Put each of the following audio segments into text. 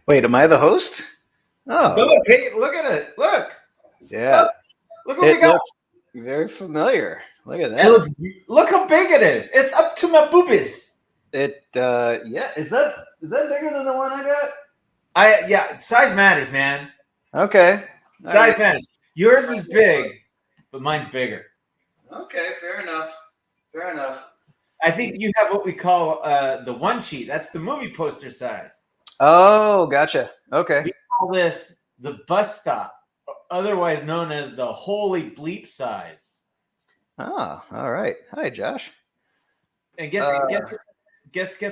Wait, am I the host? Oh, Look at it. Look. yeah. Look what we It got. looks very familiar. Look at It that. look how big it is. It's up to my boobies. Yeah. Is that bigger than the one I got? Yeah, size matters, man. Okay. All Size right. matters. Yours is big, but mine's bigger. Okay, fair enough. Fair enough. I think you have what we call the one sheet. That's the movie poster size. Oh, gotcha. Okay. We call this the bus stop, otherwise known as the holy bleep size. Oh, all right. Hi, Josh. And guess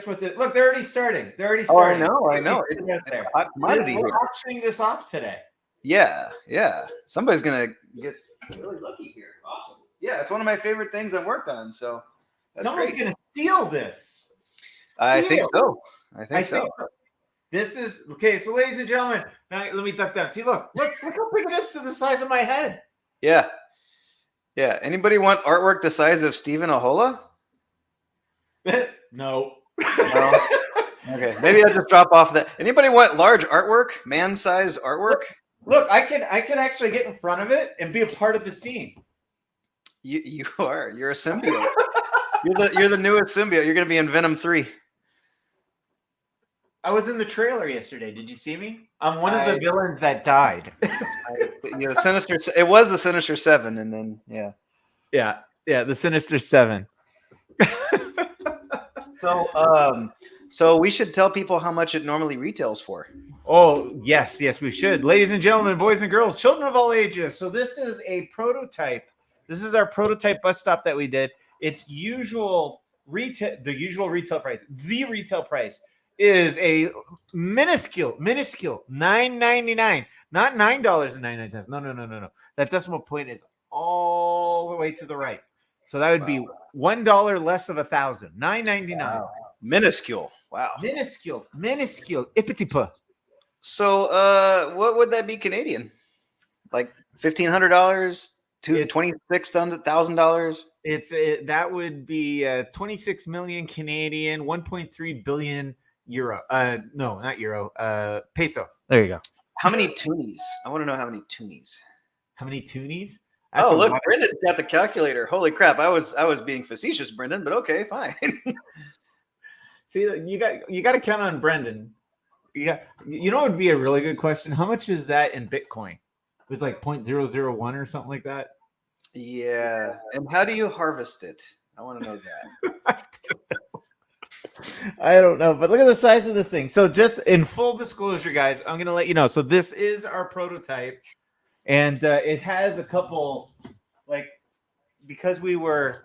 what? Look, they're already starting. They're already Oh, I starting. know. It's a hot commodity. We're auctioning this off today. Yeah. Somebody's gonna get really lucky here. Awesome. Yeah, it's one of my favorite things I've worked on. So someone's gonna steal this. I think so. I think so. This is okay. So, ladies and gentlemen, now let me duck down. See, look how big it is to the size of my head. Yeah. Anybody want artwork the size of Stephen Ahola? No. Okay, maybe I'll just drop off that. Anybody want large artwork, man-sized artwork? Look, I can actually get in front of it and be a part of the scene. You are. You're a symbiote. You're the newest symbiote. You're going to be in Venom 3. I was in the trailer yesterday. Did you see me? I'm one of the villains that died. The Sinister. It was the Sinister 7, and then yeah, the Sinister 7. So we should tell people how much it normally retails for. Oh, yes, we should. Ladies and gentlemen, boys and girls, children of all ages. So this is a prototype. This is our prototype bus stop that we did. Its the usual retail price. The retail price is a minuscule $9.99, not $9.99. No. That decimal point is all the way to the right. So that would be $1 less of 1,000. $9.99. Wow. Minuscule. Wow. Minuscule. Ipitipa. So what would that be Canadian? Like $1,500 to $26,000? That would be 26 million Canadian, 1.3 billion euro. No, not euro. Peso. There you go. How many toonies? I want to know how many toonies. How many toonies? Look, Brendan's got the calculator. Holy crap! I was being facetious, Brendan, but okay, fine. See, you got to count on Brendan. Yeah, you know what would be a really good question? How much is that in Bitcoin? It was like 0.001 or something like that. Yeah, and how do you harvest it? I want to know that. I don't know, but look at the size of this thing. So, just in full disclosure, guys, I'm going to let you know. So, this is our prototype. And it has a couple, because we were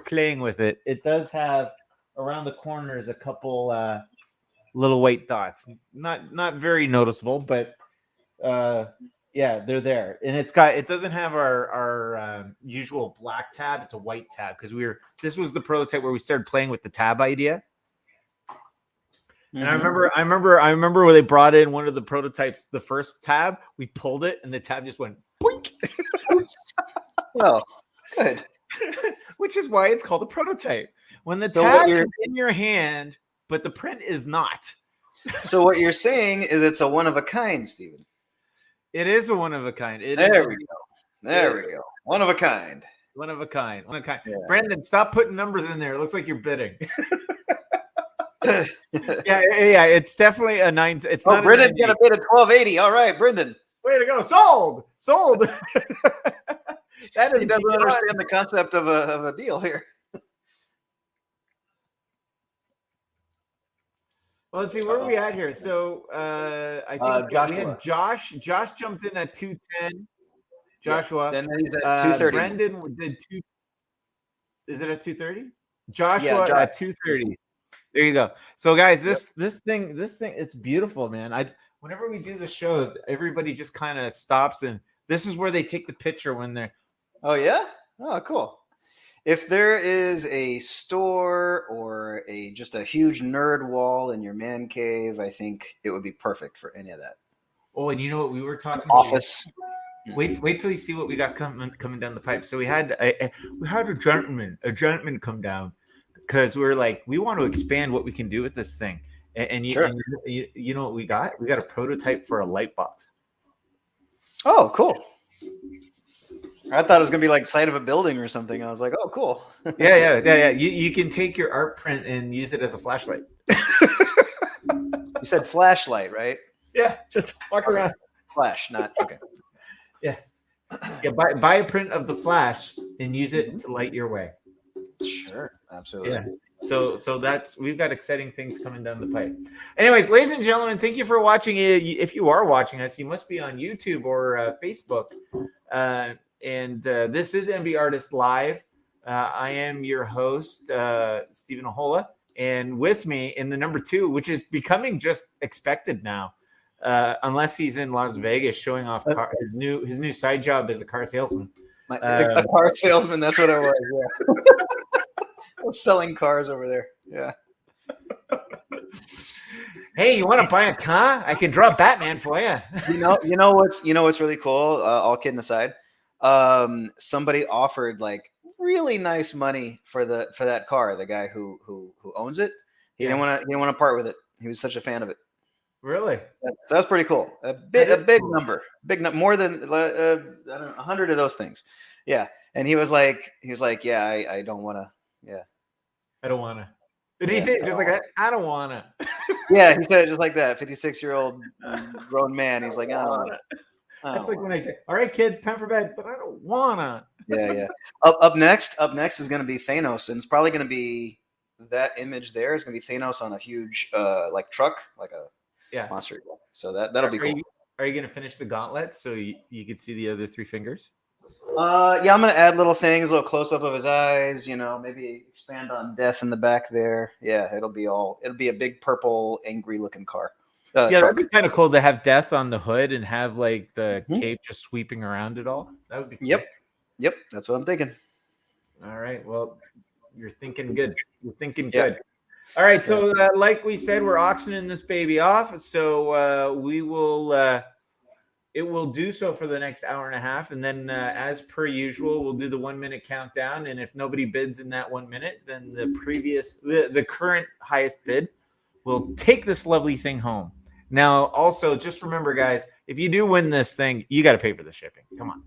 playing with it. It does have around the corners a couple little white dots. Not very noticeable, but they're there. And it doesn't have our usual black tab. It's a white tab because this was the prototype where we started playing with the tab idea. And I remember when they brought in one of the prototypes, the first tab, we pulled it and the tab just went boink. Well, good. Which is why it's called a prototype. When the tab is in your hand, but the print is not. So what you're saying is it's a one of a kind, Stephen. It is a one of a kind. There we go. One of a kind. One of a kind. Yeah. Brandon, stop putting numbers in there. It looks like you're bidding. Yeah. It's definitely a 9. It's not. Brendan's gonna bid a 1280. All right, Brendan. Way to go! Sold. That he doesn't understand the concept of a deal here. Well, let's see, where are we at here? So I think we had Josh. Josh jumped in at 210. Joshua. Then he's at 230. Brendan did 2. Is it at 230? Joshua at 230. There you go. So guys, this thing, it's beautiful, man. Whenever we do the shows, everybody just kind of stops, and this is where they take the picture when they're. Oh yeah? Oh, cool. If there is a store or just a huge nerd wall in your man cave, I think it would be perfect for any of that. Oh, and you know what we were talking about? Office. Wait till you see what we got coming down the pipe. So we had a gentleman come down because we're like, we want to expand what we can do with this thing. And Sure. you know what we got? We got a prototype for a light box. Oh, cool. I thought it was gonna be like side of a building or something. I was like, oh, cool. Yeah. You can take your art print and use it as a flashlight. You said flashlight, right? Yeah, just walk Okay. around. Flash, not okay. Yeah. Buy a print of the flash and use it to light your way. Sure, absolutely. Yeah. So that's we've got exciting things coming down the pipe. Anyways, ladies and gentlemen, thank you for watching. If you are watching us, you must be on YouTube or Facebook. This is MBartist Live. I am your host, Stephen Ahola, and with me in the number 2, which is becoming just expected now, unless he's in Las Vegas showing off his new side job as a car salesman. A car salesman. That's what I was. Yeah. I was selling cars over there. Yeah. Hey, you want to buy a car? I can draw Batman for you. You know what's really cool? All kidding aside, somebody offered like really nice money for that car. The guy who owns it, he didn't want to part with it. He was such a fan of it. Really? So that's pretty cool. A big number, more than I don't know, 100 of those things. Yeah, and he was like, yeah, I don't want to. Yeah, I don't want to. Did he say it just like that? I don't want to. Yeah, he said it just like that. 56-year-old grown man. He's like, I don't wanna. That's like when I say, "All right, kids, time for bed," but I don't wanna. Yeah. Up next is going to be Thanos, and it's probably going to be that image. There is going to be Thanos on a huge like truck, like a monster. So that'll be cool. Are you going to finish the gauntlet so you can see the other 3 fingers? Yeah, I'm going to add little things, a little close up of his eyes. Maybe expand on death in the back there. Yeah, it'll be a big purple, angry looking car. Yeah, that'd be kind of cool to have death on the hood and have like the cape just sweeping around it all. That would be cool. Yep, that's what I'm thinking. All right, well, you're thinking good. Good. All right, so like we said, we're auctioning this baby off. So we will. It will do so for the next hour and a half, and then, as per usual, we'll do the 1-minute countdown. And if nobody bids in that 1 minute, then the current highest bid will take this lovely thing home. Now, also, just remember, guys, if you do win this thing, you got to pay for the shipping. Come on,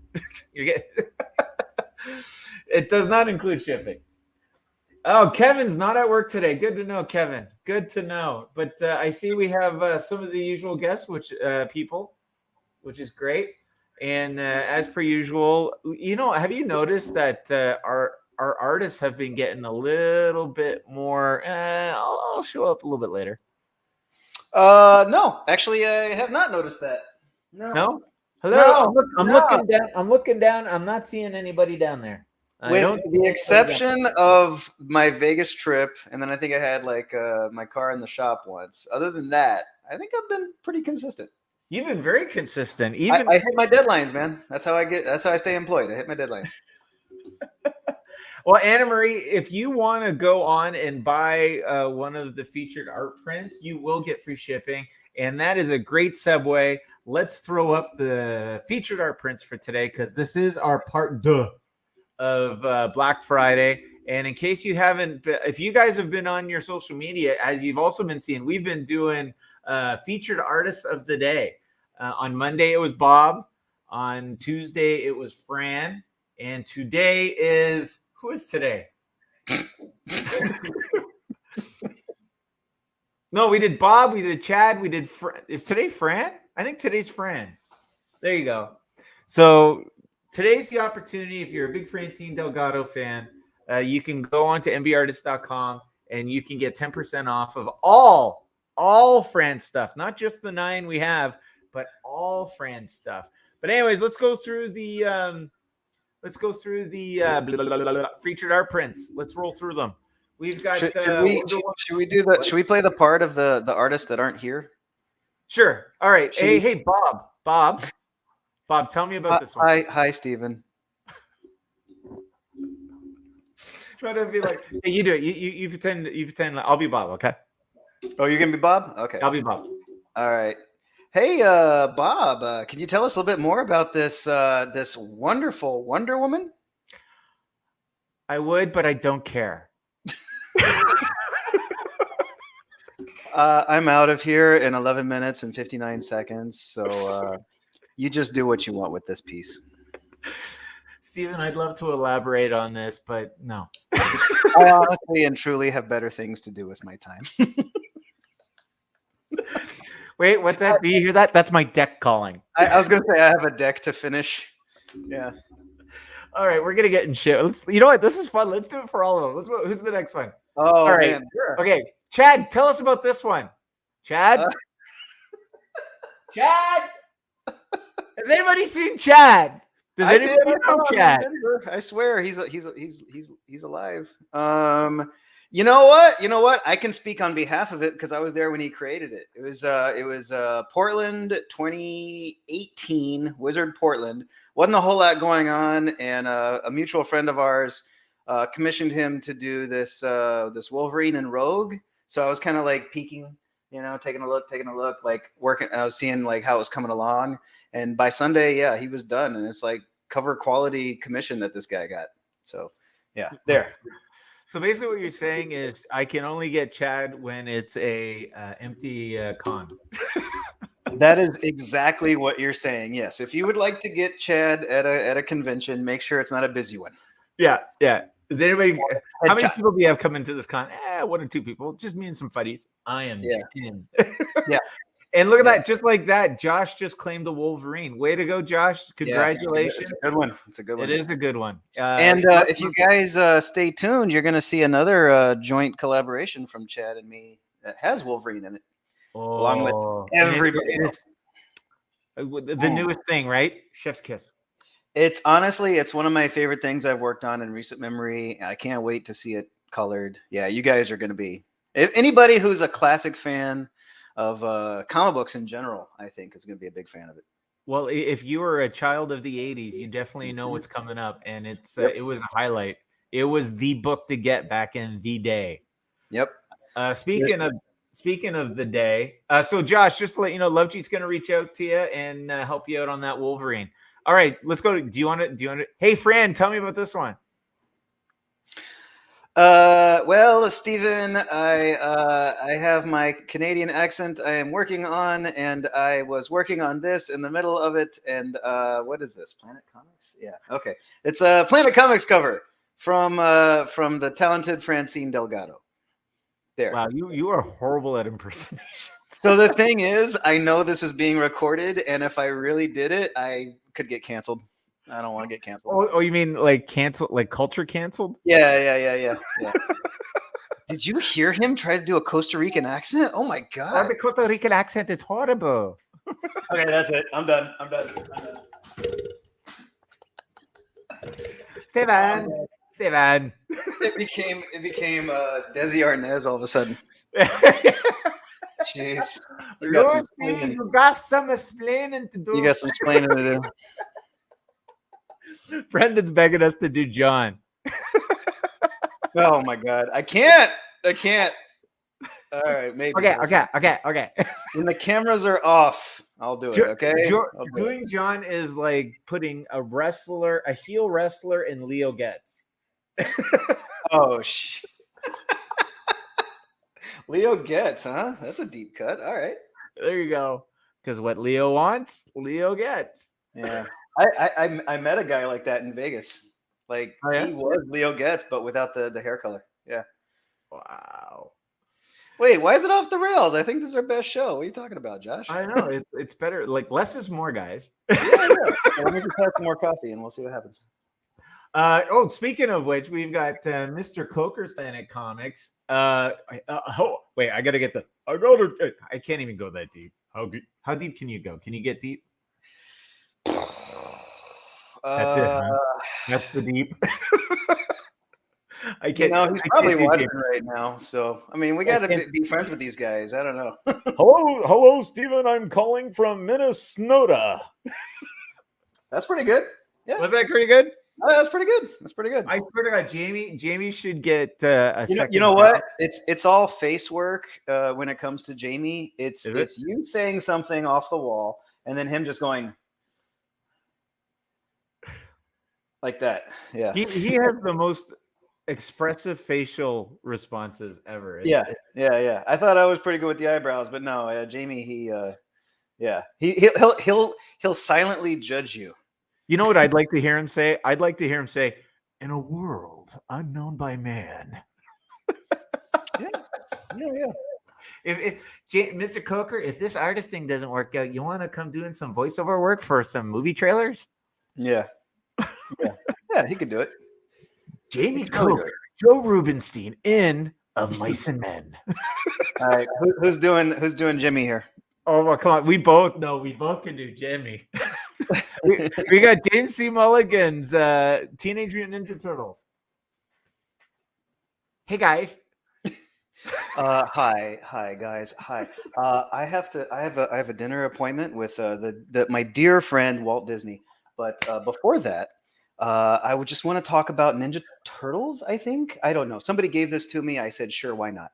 it does not include shipping. Oh, Kevin's not at work today. Good to know, Kevin. Good to know. But I see we have some of the usual guests, which is great. And as per usual, have you noticed that our artists have been getting a little bit more? I'll show up a little bit later. No, actually, I have not noticed that. No. Hello. No, I'm looking down. I'm looking down. I'm not seeing anybody down there. With the exception of my Vegas trip, and then I think I had like my car in the shop once. Other than that, I think I've been pretty consistent. You've been very consistent. I hit my deadlines, man. That's how I stay employed. I hit my deadlines. Well, Anna Marie, if you want to go on and buy one of the featured art prints, you will get free shipping. And that is a great segue. Let's throw up the featured art prints for today, because this is our part 2 of Black Friday. And in case you haven't, if you guys have been on your social media, as you've also been seeing, we've been doing featured artists of the day. On Monday, it was Bob. On Tuesday, it was Fran. And today is... Who is today? No, we did Bob, we did Chad, we did... Is today Fran? I think today's Fran. There you go. So today's the opportunity. If you're a big Francine Delgado fan, you can go on to MBartist.com and you can get 10% off of all Fran stuff, not just the 9 we have, but all Fran stuff. But anyways, let's go through the featured art prints. Let's roll through them. We've got. Should we do that? Should we play the part of the artists that aren't here? Sure. All right. Hey, Bob, tell me about this one. Hi, Stephen. Try to be like, hey, you do it. You pretend. I'll be Bob. Okay. Oh, you're gonna be Bob? Okay. I'll be Bob. All right. Hey, Bob, can you tell us a little bit more about this wonderful Wonder Woman? I would, but I don't care. I'm out of here in 11 minutes and 59 seconds. So you just do what you want with this piece. Steven, I'd love to elaborate on this, but no. I honestly and truly have better things to do with my time. Wait, what's that? Do you hear that? That's my deck calling. I was going to say I have a deck to finish. Yeah. All right, we're gonna get in shit. You know what? This is fun. Let's do it for all of them. Who's the next one? Oh, all right. Man, sure. Okay, Chad, tell us about this one. Chad, Chad, has anybody seen Chad? Does anybody know Chad? I swear he's alive. You know what? I can speak on behalf of it because I was there when he created it. It was Portland 2018, Wizard Portland. Wasn't a whole lot going on, and a mutual friend of ours commissioned him to do this Wolverine and Rogue. So I was kind of like peeking, taking a look, like working. I was seeing like how it was coming along, and by Sunday, yeah, he was done, and it's like cover quality commission that this guy got. So yeah, there. So basically, what you're saying is, I can only get Chad when it's a empty con. That is exactly what you're saying. Yes, if you would like to get Chad at a convention, make sure it's not a busy one. Yeah. Is anybody? How many people do you have come into this con? 1 or 2 people. Just me and some buddies. I am in. Yeah. And look at that, just like that, Josh just claimed the Wolverine. Way to go, Josh! Congratulations. It's a good one. It's a good one. It is a good one. And if you guys stay tuned, you're going to see another joint collaboration from Chad and me that has Wolverine in it, along with everybody else. The newest thing, right? Chef's kiss. It's honestly, it's one of my favorite things I've worked on in recent memory. I can't wait to see it colored. Yeah, you guys are going to be. If anybody who's a classic fan of comic books in general, I think is going to be a big fan of it. Well, if you were a child of the 80s, you definitely know what's coming up, and it was a highlight. It was the book to get back in the day. Yep. Speaking of the day, so Josh, just to let you know, Love Cheat's going to reach out to you and help you out on that Wolverine. All right, let's go. Do you want to? Hey, Fran, tell me about this one. Well, Stephen, I have my Canadian accent I am working on, and I was working on this in the middle of it. And what is this? Planet Comics? Yeah. Okay. It's a Planet Comics cover from the talented Francine Delgado. There. Wow, you are horrible at impersonation. So the thing is, I know this is being recorded, and if I really did it, I could get canceled. I don't want to get canceled. Oh, you mean like cancel, like culture canceled? Yeah. Did you hear him try to do a Costa Rican accent? Oh my god! Oh, the Costa Rican accent is horrible. Okay, that's it. I'm done. Steven. It became Desi Arnaz all of a sudden. Jeez. You got some explaining to do. You got some explaining to do. Brendan's begging us to do John. Oh my god. I can't. All right, maybe. Okay. When the cameras are off, I'll do it, okay? Doing John is like putting a heel wrestler in Leo Getz. Oh shit. Leo Getz, huh? That's a deep cut. All right. There you go. Because what Leo wants, Leo gets. Yeah. I met a guy like that in Vegas. Like he was Leo Getz, but without the hair color. Yeah. Wow. Wait, why is it off the rails? I think this is our best show. What are you talking about, Josh? I know. It's better. Like less is more, guys. Yeah. Let me just have some more coffee and we'll see what happens. Speaking of which, we've got Mr. Coker's Planet Comics. Wait, I gotta get I can't even go that deep. How deep can you go? Can you get deep? That's it. Huh? That's the deep. I can't. He's probably watching right now. So I mean, we gotta be friends with these guys. I don't know. Hello, Stephen. I'm calling from Minnesota. That's pretty good. Yeah. Was that pretty good? Oh, that's pretty good. I swear to God, Jamie should get a second. You know what? It's all face work when it comes to Jamie. It's you saying something off the wall and then him just going like that. Yeah. He has the most expressive facial responses ever. Yeah. I thought I was pretty good with the eyebrows, but no, Jamie, he'll silently judge you. You know what I'd like to hear him say? I'd like to hear him say, "In a world unknown by man." Yeah. If Mr. Coker, if this artist thing doesn't work out, you want to come doing some voiceover work for some movie trailers? Yeah, he could do it. Jamie Coker, Joe Rubenstein in Of Mice and Men. All right, who's doing Jimmy here? Oh, well, come on. We both can do Jimmy. we got James C. Mulligan's Teenage Mutant Ninja Turtles. Hey, guys. Hi guys. Hi. I have a dinner appointment with my dear friend Walt Disney. But before that, I would just want to talk about Ninja Turtles. I think, I don't know. Somebody gave this to me. I said, sure, why not?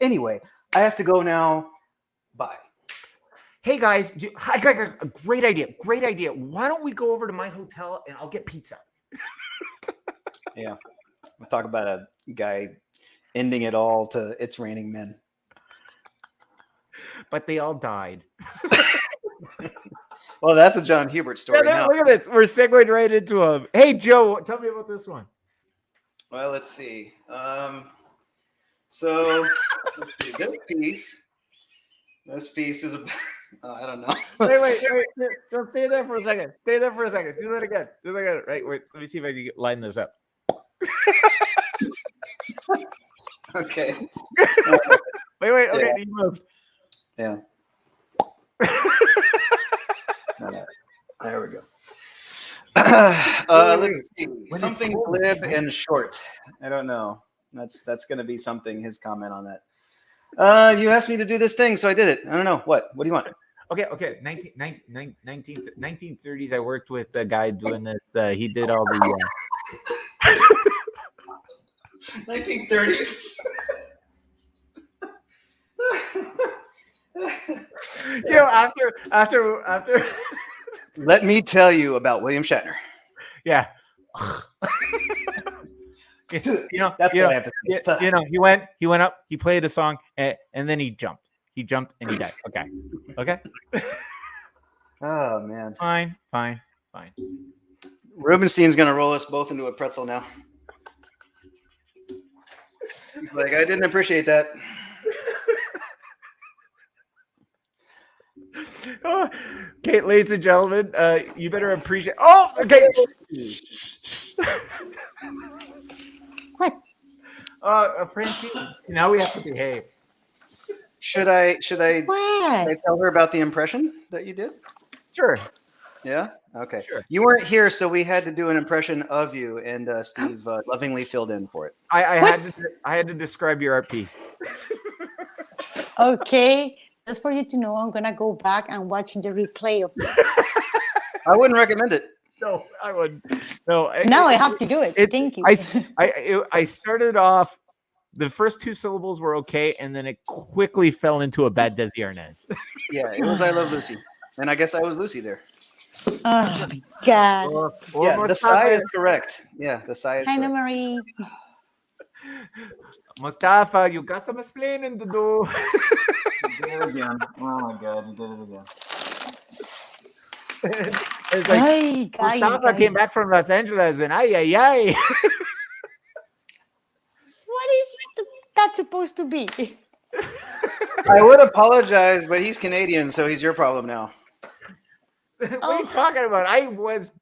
Anyway, I have to go now. Bye. Hey guys, I got a great idea. Great idea. Why don't we go over to my hotel and I'll get pizza? Yeah, we'll talk about a guy ending it all to It's Raining Men. But they all died. Well, that's a John Hubert story. Yeah, look at this. We're segueing right into him. Hey, Joe, tell me about this one. Well, let's see. So let's see. This piece is I don't know. Wait. Don't stay there for a second. Do that again. Right. Wait. Let me see if I can line this up. Okay. Wait. Okay, Yeah. you moved. Yeah. There we go. Let's see. Something glib and short. I don't know. That's going to be something. His comment on that. You asked me to do this thing, so I did it. I don't know. What do you want? Okay. 1930s. I worked with a guy doing this. He did all the 1930s. After. Let me tell you about William Shatner. Yeah. That's what I have to say. He went up, he played a song, and then he jumped. He jumped and he died. Okay. Oh man. Fine. Rubenstein's gonna roll us both into a pretzel now. He's like, I didn't appreciate that. Okay, ladies and gentlemen, you better appreciate. Oh, okay. What? Francine, now we have to behave. Should I What? tell her about the impression that you did? Sure. Yeah. Okay. Sure. You weren't here, so we had to do an impression of you, and Steve lovingly filled in for it. I had to describe your art piece. Okay. Just for you to know, I'm gonna go back and watch the replay of this. I wouldn't recommend it. No, I wouldn't. No. Now I have to do it. Thank you. I started off. The first two syllables were okay, and then it quickly fell into a bad Desi Arnaz. Yeah, it was I Love Lucy, and I guess I was Lucy there. Oh my God. Yeah, the sigh is correct. Yeah, the sigh is Hi, correct. Marie. Mustafa, you got some explaining to do. You did it again. Oh my God, you did it again. It's like Ay, Mustafa came back from Los Angeles, and ay. What is that supposed to be? I would apologize, but he's Canadian, so he's your problem now. What are you talking about? I was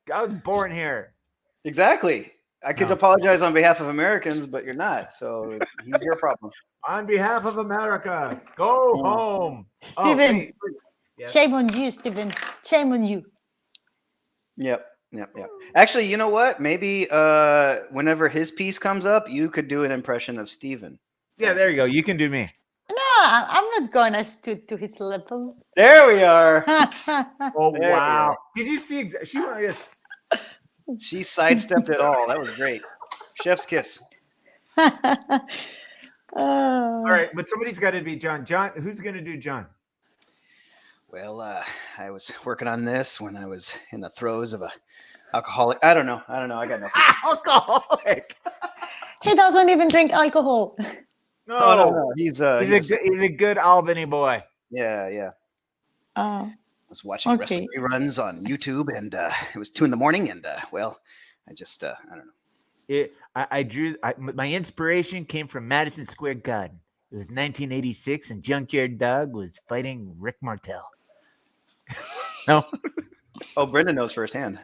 born here. Exactly. I could apologize on behalf of Americans, but you're not, so he's your problem. On behalf of America, go home. Stephen, Yes. shame on you, Stephen. Shame on you. Yep. Actually, you know what? Maybe whenever his piece comes up, you could do an impression of Steven. Yeah, there you go. You can do me. No, I'm not gonna stoop to his level. There we are. Oh, There wow. Did you see? She sidestepped it all. That was great. Chef's kiss. All right, but somebody's got to be John. John, who's going to do John? Well, I was working on this when I was in the throes of a alcoholic. I don't know. I got nothing. Alcoholic. He doesn't even drink alcohol. No, no. He's he's a good Albany boy. yeah. Uh, I was watching wrestling reruns on YouTube, and it was 2 a.m, and well, I just I don't know. I drew. My inspiration came from Madison Square Garden. It was 1986, and Junkyard Dog was fighting Rick Martel. No. Oh, Brendan knows firsthand.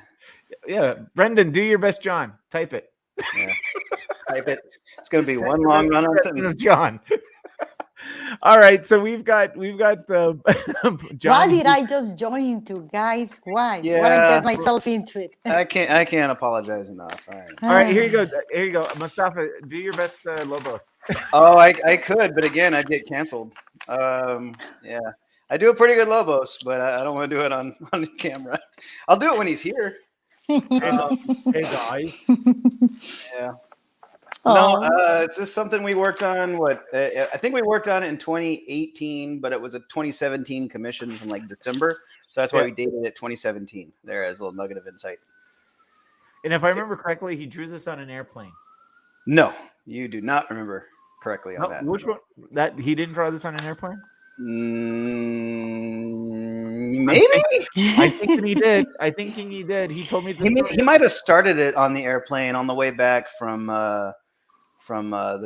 Yeah, Brendan, do your best, John. Type it. Yeah. Type it. It's going to be one long run on of John. All right, so we've got John. why did I just join into, guys? Why? Yeah. Why get myself into it? I can't apologize enough. All right, here you go. Here you go, Mustafa. Do your best, Lobos. Oh, I could, but again, I'd get canceled. Yeah, I do a pretty good Lobos, but I don't want to do it on camera. I'll do it when he's here. Hey guys. Yeah. Oh. No, it's just something we worked on. I think we worked on it in 2018, but it was a 2017 commission from like December, so that's why we dated it 2017. There as a little nugget of insight. And if I remember correctly, he drew this on an airplane. No, you do not remember correctly on that. Which one? That he didn't draw this on an airplane? Maybe. I think he did. He did. He told me he might have started it on the airplane on the way back from the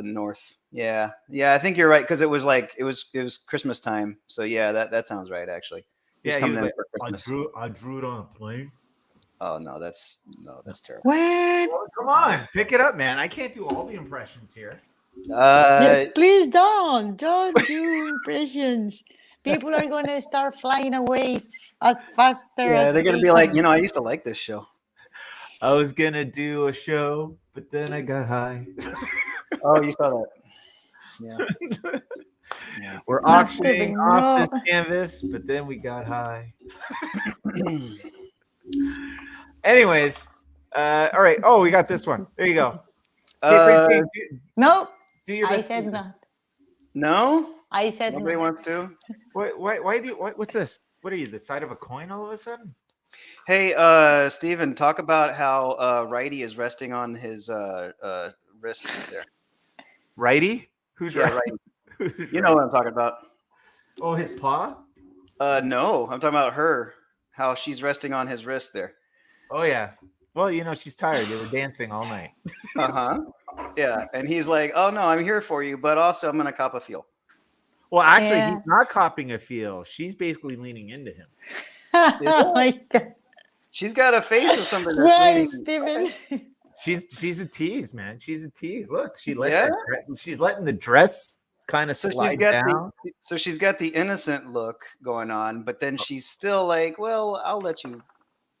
north. Yeah. I think you're right because it was Christmas time. So yeah, that sounds right actually. Yeah, coming in like, for Christmas. I drew it on a plane. Oh no, that's terrible. What? Oh, come on, pick it up, man. I can't do all the impressions here. Yes, please don't do impressions. People are going to start flying away as faster. Yeah, as they're gonna they be like, can. I used to like this show. I was gonna do a show, but then I got high. Oh, you saw that? Yeah. Yeah. We're auctioning off this canvas, but then we got high. Anyways, all right. Oh, we got this one. There you go. No, Do your I best. said not. No, I said nobody no. wants to. Why do you? What's this? What are you? The side of a coin all of a sudden? Hey, Steven, talk about how Righty is resting on his wrist there. Righty? Who's Yeah, right? Righty. You know what I'm talking about. Oh, his paw? No, I'm talking about her. How she's resting on his wrist there. Oh yeah. Well, she's tired. They were dancing all night. Yeah, and he's like, "Oh no, I'm here for you, but also I'm gonna cop a feel." Well, actually, Yeah. he's not copping a feel. She's basically leaning into him. Oh my God. She's got a face of something that's Why, leaning. Steven? She's a tease, man. She's a tease. Look, she's letting the dress kind of So slide down. she's got the innocent look going on, but then she's still like, "Well, I'll let you."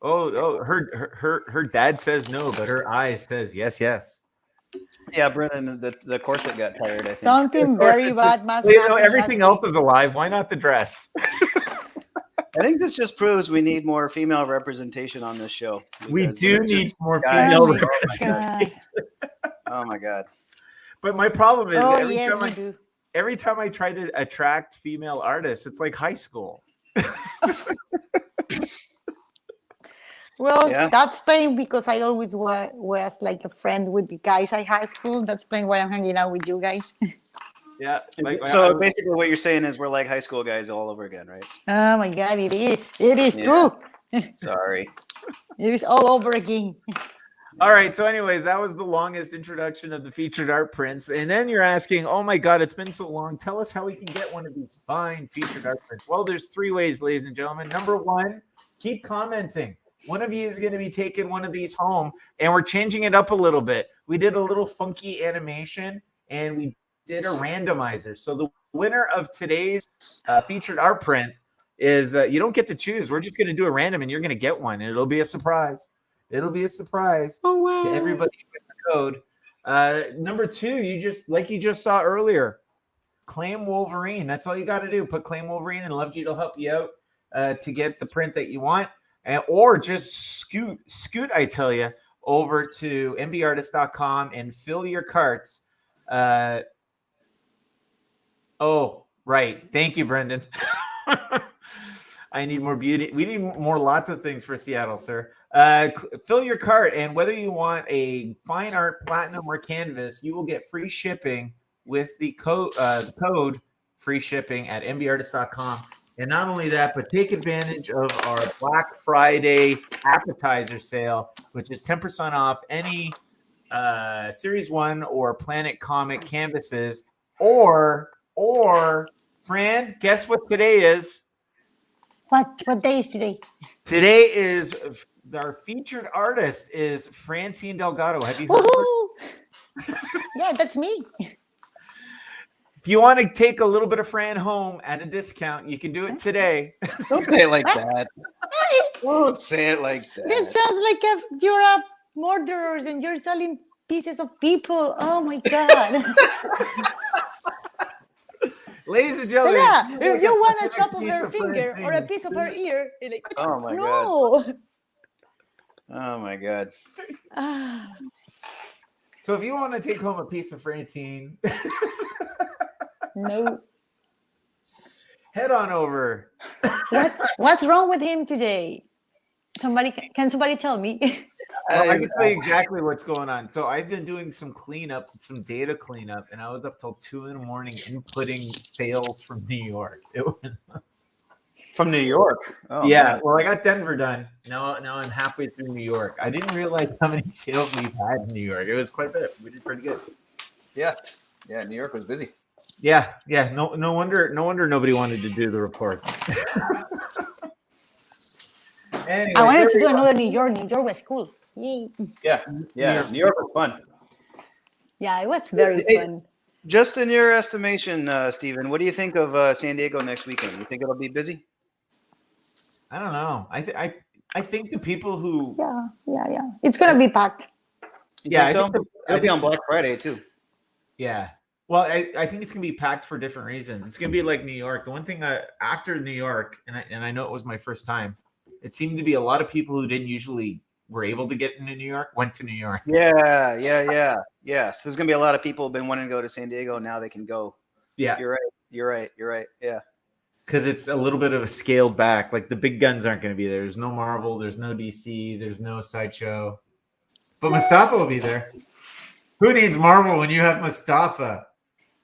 Oh, her dad says no, but her eyes says yes. Yeah, Brennan, the corset got tired. I think. Something very bad must Well, happen everything last else is alive. Why not the dress? I think this just proves we need more female representation on this show. We because do they're just need more guys. female Oh my representation. God. Oh my God. But my problem is Oh, yes, we do. every time I try to attract female artists, it's like high school. Well, Yeah. that's playing because I always was like a friend with the guys at high school. That's playing why I'm hanging out with you guys. Yeah. So basically, what you're saying is we're like high school guys all over again, right? Oh my God, it is. It is Yeah. true. Sorry. It is all over again. All right. So, anyways, that was the longest introduction of the featured art prints. And then you're asking, oh my God, it's been so long. Tell us how we can get one of these fine featured art prints. Well, there's 3 ways, ladies and gentlemen. Number 1, keep commenting. One of you is going to be taking one of these home, and we're changing it up a little bit. We did a little funky animation, and we did a randomizer. So the winner of today's featured art print is you don't get to choose. We're just going to do a random, and you're going to get one, and it'll be a surprise. It'll be a surprise to everybody with the code. Number 2, you just saw earlier, claim Wolverine. That's all you got to do. Put claim Wolverine, and Love G will help you out to get the print that you want. Or just scoot, I tell you, over to MBartist.com and fill your carts. Oh, right. Thank you, Brendan. I need more beauty. We need more lots of things for Seattle, sir. Fill your cart, and whether you want a fine art, platinum, or canvas, you will get free shipping with the code free shipping at MBartist.com. And not only that, but take advantage of our Black Friday appetizer sale, which is 10% off any Series 1 or Planet Comic canvases. Or, Fran, guess what today is? What day is today? Today is our featured artist is Francine Delgado. Have you heard of her? Yeah, that's me. If you want to take a little bit of Fran home at a discount, you can do it today. Don't say it like that. Don't say it like that. That sounds like you're a murderer and you're selling pieces of people. Oh my God. Ladies and gentlemen, Yeah, if you want a chop of her finger or a piece of her ear, you're like, Oh my God. no. Oh my God. Ah, so if you want to take home a piece of Francine, no. head on over. What's wrong with him today? Can somebody tell me? Well, I can tell you exactly what's going on. So I've been doing some cleanup, some data cleanup, and I was up till 2 a.m. inputting sales from New York. It was From New York. Oh, yeah. man. Well, I got Denver done. Now I'm halfway through New York. I didn't realize how many sales we've had in New York. It was quite a bit. We did pretty good. Yeah. Yeah. New York was busy. Yeah. No wonder nobody wanted to do the reports. Anyways, I wanted to do another New York. New York was cool. Yay. Yeah. Yeah. New York was fun. Yeah, it was very fun. Just in your estimation, Steven, what do you think of San Diego next weekend? You think it'll be busy? I don't know. I think the people who Yeah. It's gonna be packed. Yeah, I think it'll be on Black Friday too. Yeah. Well, I think it's going to be packed for different reasons. It's going to be like New York. The one thing after New York, and I know it was my first time, it seemed to be a lot of people who didn't usually were able to get into New York went to New York. Yeah. Yes. There's going to be a lot of people who've been wanting to go to San Diego. Now they can go. Yeah. You're right. Yeah. Because it's a little bit of a scaled back. Like the big guns aren't going to be there. There's no Marvel. There's no DC. There's no Sideshow. But Mustafa will be there. Who needs Marvel when you have Mustafa?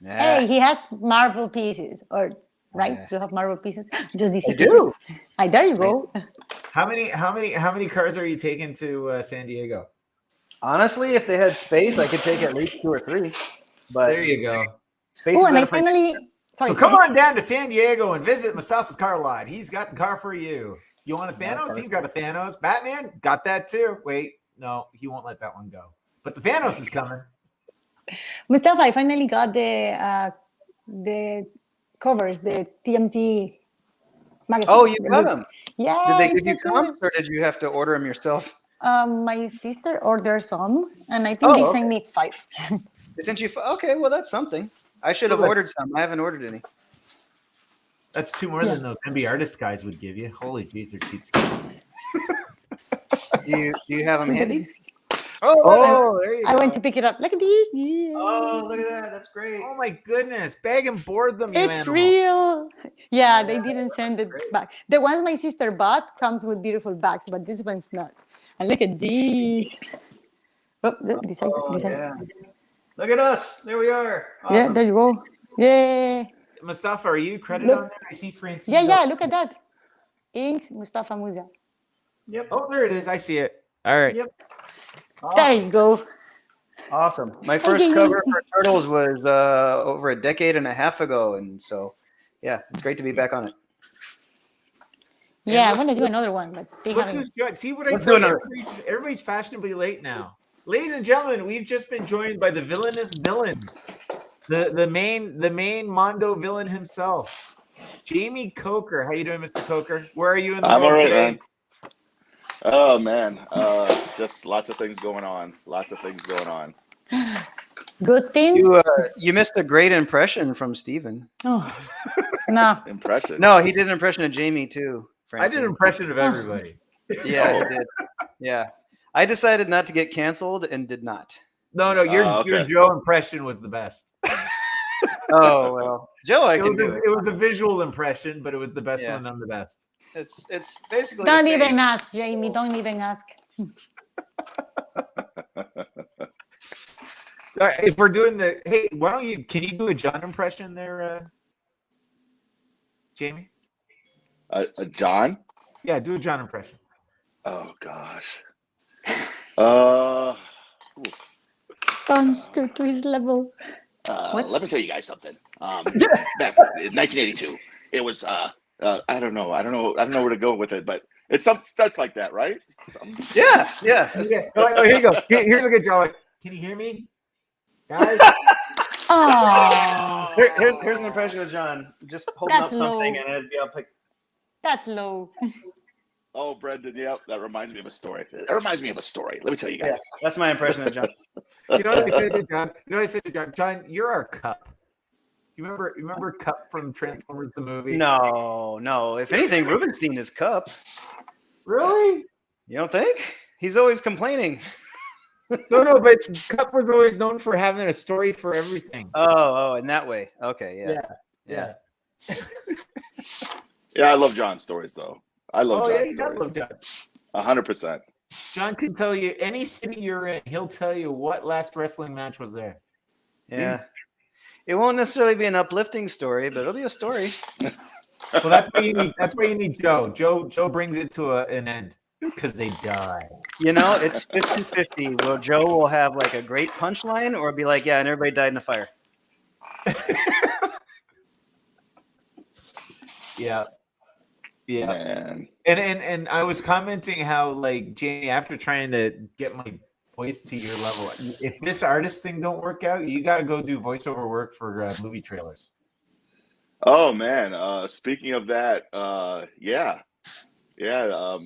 Hey, he has Marvel pieces, or right? You have Marvel pieces. Just DC I pieces. do. There you go. How many cars are you taking to San Diego? Honestly, if they had space, I could take at least 2 or 3. But There you go. space Oh, is and I not a free- finally. Sorry. So come on down to San Diego and visit Mustafa's car lot. He's got the car for you. You want a Thanos? He's got a Thanos. Batman got that too. Wait, no, he won't let that one go. But the Thanos is coming. Mustafa, I finally got the covers, the TMT magazine. Oh, you the got books. them. Yeah. Did they it's give you so comps, or did you have to order them yourself? good. My sister ordered some, and I think they Oh, sent me 5. They sent you. Okay, well that's something. I should have ordered some. I haven't ordered any. That's 2 more than those MBartist guys would give you. Holy jeez, they're cheapskates. Do you have them handy? Oh, there you go. I went to pick it up. Look at these. Yeah. Oh, look at that. That's great. Oh my goodness. Bag and board them, you It's animal. real. Yeah, they didn't send it back. The ones my sister bought comes with beautiful bags, but this one's not. And look at these. Oh, look, this side. Yeah. Look at us. There we are. Awesome. Yeah, there you go. Yeah. Mustafa, are you credited on there? I see Francine. Yeah, look at that. Ink, Mustafa Musa. Yep. Oh, there it is. I see it. All right. Yep. There you go. Awesome. My first cover for Turtles was over a decade and a half ago, and so yeah, it's great to be back on it. Yeah, I want to do another one, but they Look haven't. who's good. See what I Let's tell do you? another. Everybody's fashionably late now. Ladies and gentlemen, we've just been joined by the villainous villains. The main Mondo villain himself. Jamie Coker. How you doing, Mr. Coker? Where are you in the I'm world all right, today? man. Oh man, just lots of things going on. Good things? You missed a great impression from Steven. Oh, no. Impression. No, he did an impression of Jamie too. I did an impression of everybody. Yeah, he did. Yeah, I decided not to get canceled and did not. No, your okay. Joe impression was the best. Oh well, Joe, I It can was, do it. it was a visual impression, but it was the best Yeah. one. I'm the best. It's basically Don't the same. even ask, Jamie. Don't even ask. If we're doing the hey, why don't you? Can you do a John impression there, Jamie? John? Yeah, do a John impression. Oh gosh. Ooh. Don't stoop to his level. Let me tell you guys something. Back in 1982, it was I don't know where to go with it, but it's something starts like that, right? Yeah. Oh, here you go. Here's a good John. Can you hear me, guys? Oh, Here's an impression of John just holding That's up something, low. and it'd be up. that's low. Oh, Brendan, yep, that reminds me of a story. It reminds me of a story. Let me tell you Yeah, guys. that's my impression of John. You know what I said to John? You know what I said to John? John, you're our Cup. You remember Cup from Transformers the movie? No. If anything, Rubenstein is Cup. Really? You don't think? He's always complaining. No, but Cup was always known for having a story for everything. Oh, in that way. Okay, yeah. Yeah, I love John's stories though. I love Oh, yeah, John's you gotta love stories. John. 100%. John can tell you any city you're in. He'll tell you what last wrestling match was there. Yeah. It won't necessarily be an uplifting story, but it'll be a story. Well, that's why you need. That's why you need Joe. Joe brings it to an end because they die. You know, it's 50-50. Well, Joe will have like a great punchline, or be like, yeah, and everybody died in a fire. Yeah. Man. And I was commenting how like Jamie, after trying to get my voice to your level, if this artist thing don't work out, you got to go do voiceover work for movie trailers. Oh man. Speaking of that, yeah.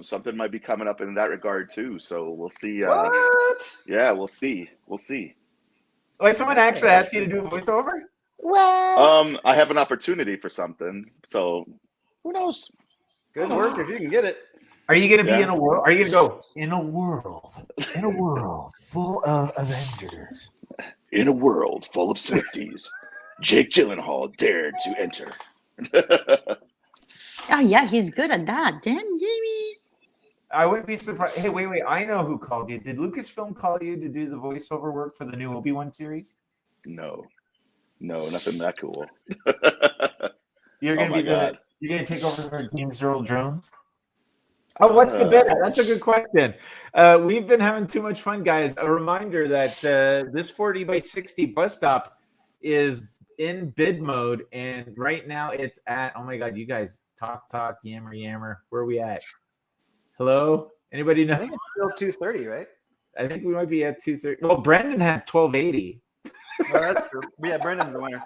Something might be coming up in that regard too. So we'll see. What? Yeah, we'll see. Wait, someone actually asked you to do a voiceover? What? I have an opportunity for something. So who knows? Good work if you can get it. Are you going to be Yeah. in a world? Are you going to go in a world full of Avengers? In a world full of Swifties, Jake Gyllenhaal dared to enter. Oh, yeah, he's good at that. Damn, Jamie. I wouldn't be surprised. Hey, wait. I know who called you. Did Lucasfilm call you to do the voiceover work for the new Obi-Wan series? No, nothing that cool. You're Oh going to my be God. You're going to take over for James Earl Jones? Oh, what's the bet? That's a good question. We've been having too much fun, guys. A reminder that this 40x60 bus stop is in bid mode, and right now it's at, oh my God, you guys talk, yammer. Where are we at? Hello? Anybody know? I think it's still 230, right? I think we might be at 230. Well, Brendan has 1280. Well, that's true. Yeah, Brendan's the winner.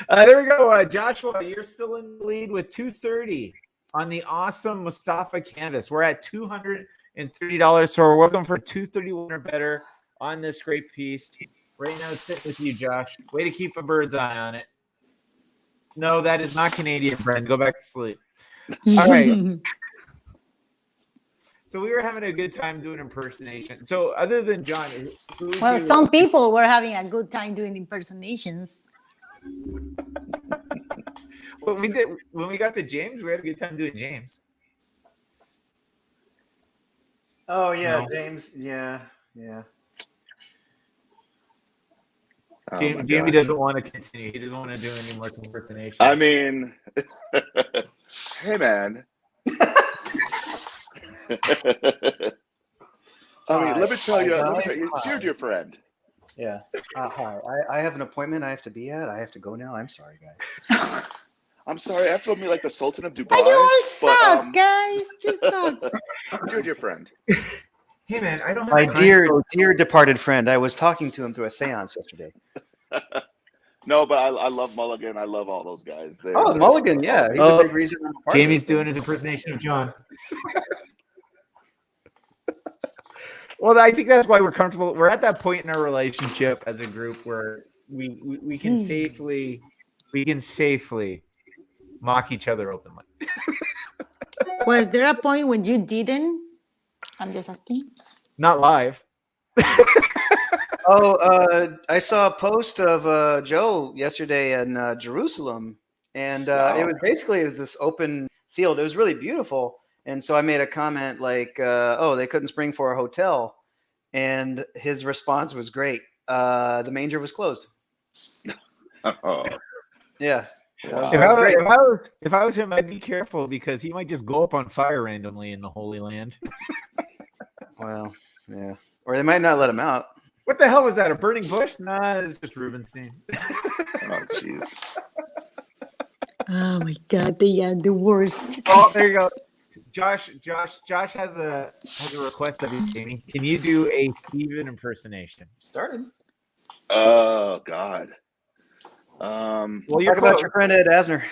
There we go. Joshua, you're still in the lead with 230 on the awesome Mustafa canvas. We're at $230, so we're welcome for 231 or better on this great piece. Right now, it's sitting with you, Josh. Way to keep a bird's eye on it. No, that is not Canadian, Brendan. Go back to sleep. All right. So we were having a good time doing impersonation. So other than John, Well, some people were having a good time doing impersonations. when we got to James, we had a good time doing James. Oh yeah, No. James. Yeah. Oh, Jamie my Jamie gosh. doesn't want to continue. He doesn't want to do any more impersonations. I mean, hey man. Let me tell you, dear friend. Yeah. Hi. I have an appointment I have to be at. I have to go now. I'm sorry, guys. I'm sorry, I have to be like the Sultan of Dubai. You all but, suck, guys. You suck. dear friend. Hey man, I don't have My time. dear departed friend. I was talking to him through a seance yesterday. No, but I love Mulligan. I love all those guys. Oh, Mulligan, yeah. He's Oh, a big reason I'm a part of Jamie's this thing. doing his impersonation of John. Well, I think that's why we're comfortable. We're at that point in our relationship as a group where we can safely mock each other openly. Was there a point when you didn't? I'm just asking. Not live. I saw a post of Joe yesterday in Jerusalem, and Wow. it was this open field. It was really beautiful. And so I made a comment like, "Oh, they couldn't spring for a hotel," and his response was great. The manger was closed. Oh, Yeah. wow. If I was him, I'd be careful because he might just go up on fire randomly in the Holy Land. Well, yeah. Or they might not let him out. What the hell was that? A burning bush? Nah, it's just Rubenstein. Oh, jeez. Oh my God, they are the worst. Oh, there you go. Josh has a request of you, Jamie. Can you do a Steven impersonation? Started. Oh God. Well, Talk about your friend Ed Asner.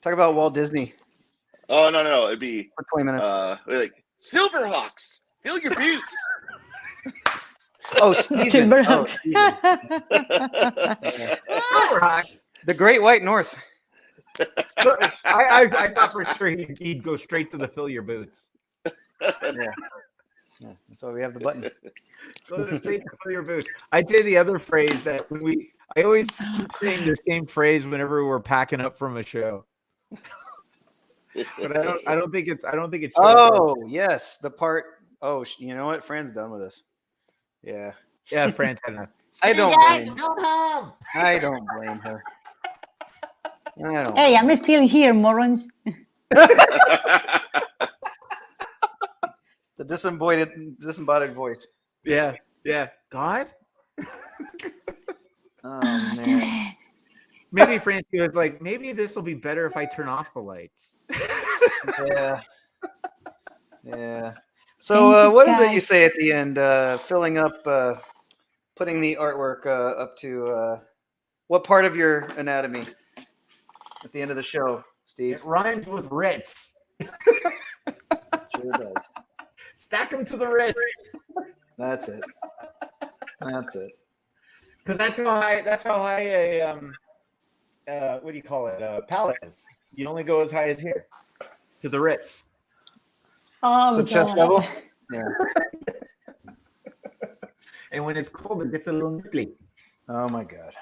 Talk about Walt Disney Oh no! It'd be for 20 minutes. like Silverhawks. Fill your boots. Oh, Steven. Silverhawks. The Great White North. I thought for sure he'd go straight to the fill your boots. Yeah, that's why we have the button. Go straight to fill your boots. I'd say the other phrase that I always keep saying the same phrase whenever we're packing up from a show. But I don't think it's Oh, yes, the part. Oh, you know what? Fran's done with us. Yeah. Yeah, France had enough. I don't guys, blame. go home. I don't blame her. I don't. Hey, I'm still here, morons. The disembodied voice. Yeah. God? Oh man. Maybe Francie was like, maybe this will be better if I turn off the lights. Yeah. So what is it you say at the end? Filling up, putting the artwork up to what part of your anatomy at the end of the show, Steve? It rhymes with Ritz. Sure does. Stack them to the Ritz. That's it. Because that's how high a what do you call it? Pallet is. You only go as high as here to the Ritz. Oh, So chest level. Yeah. And when it's cold, it gets a little nipply. Oh my God.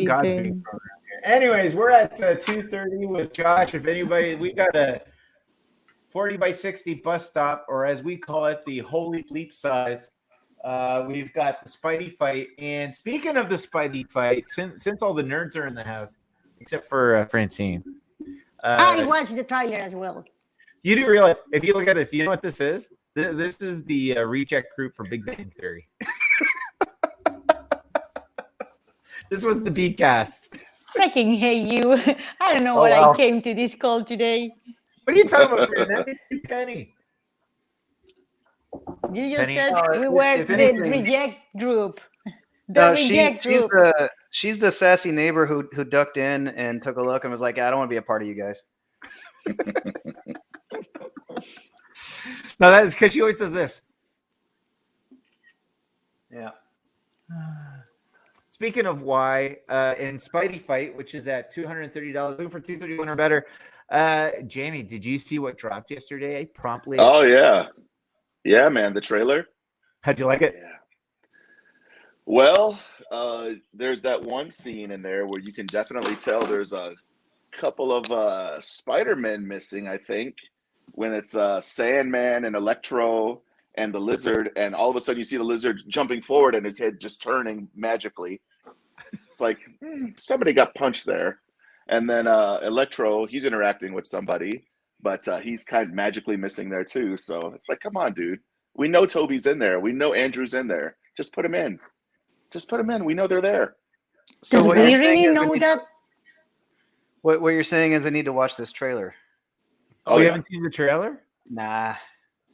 God's big program here. Anyways, we're at 2:30 with Josh. If anybody, we got a 40 by 60 bus stop, or as we call it, the holy bleep size. We've got the Spidey fight. And speaking of the Spidey fight, since all the nerds are in the house, except for Francine. I watched the trailer as well. You do realize, if you look at this, you know what this is? This is the reject group for Big Bang Theory. This was the B cast. Freaking hate you. I don't know what I came to this call today. What are you talking about, Fran? That makes you Penny. You just Penny? said we were if the anything- reject group. The reject group. She's the sassy neighbor who ducked in and took a look and was like, I don't want to be a part of you guys. No, that is because she always does this. Yeah. Speaking of why, in Spidey Fight, which is at $230, looking for $231 or better. Jamie, did you see what dropped yesterday? Promptly. Oh yeah, man. The trailer. How'd you like it? Yeah. Well, there's that one scene in there where you can definitely tell there's a couple of Spider-Men missing, I think, when it's Sandman and Electro and the Lizard, and all of a sudden you see the Lizard jumping forward and his head just turning magically. It's like somebody got punched there. And then Electro, he's interacting with somebody, but he's kind of magically missing there too. So it's like, come on, dude. We know Toby's in there. We know Andrew's in there. Just put him in. We know they're there. So Does what we you're saying really is know that? What you're saying is I need to watch this trailer. Oh, you yeah. haven't seen the trailer? Nah.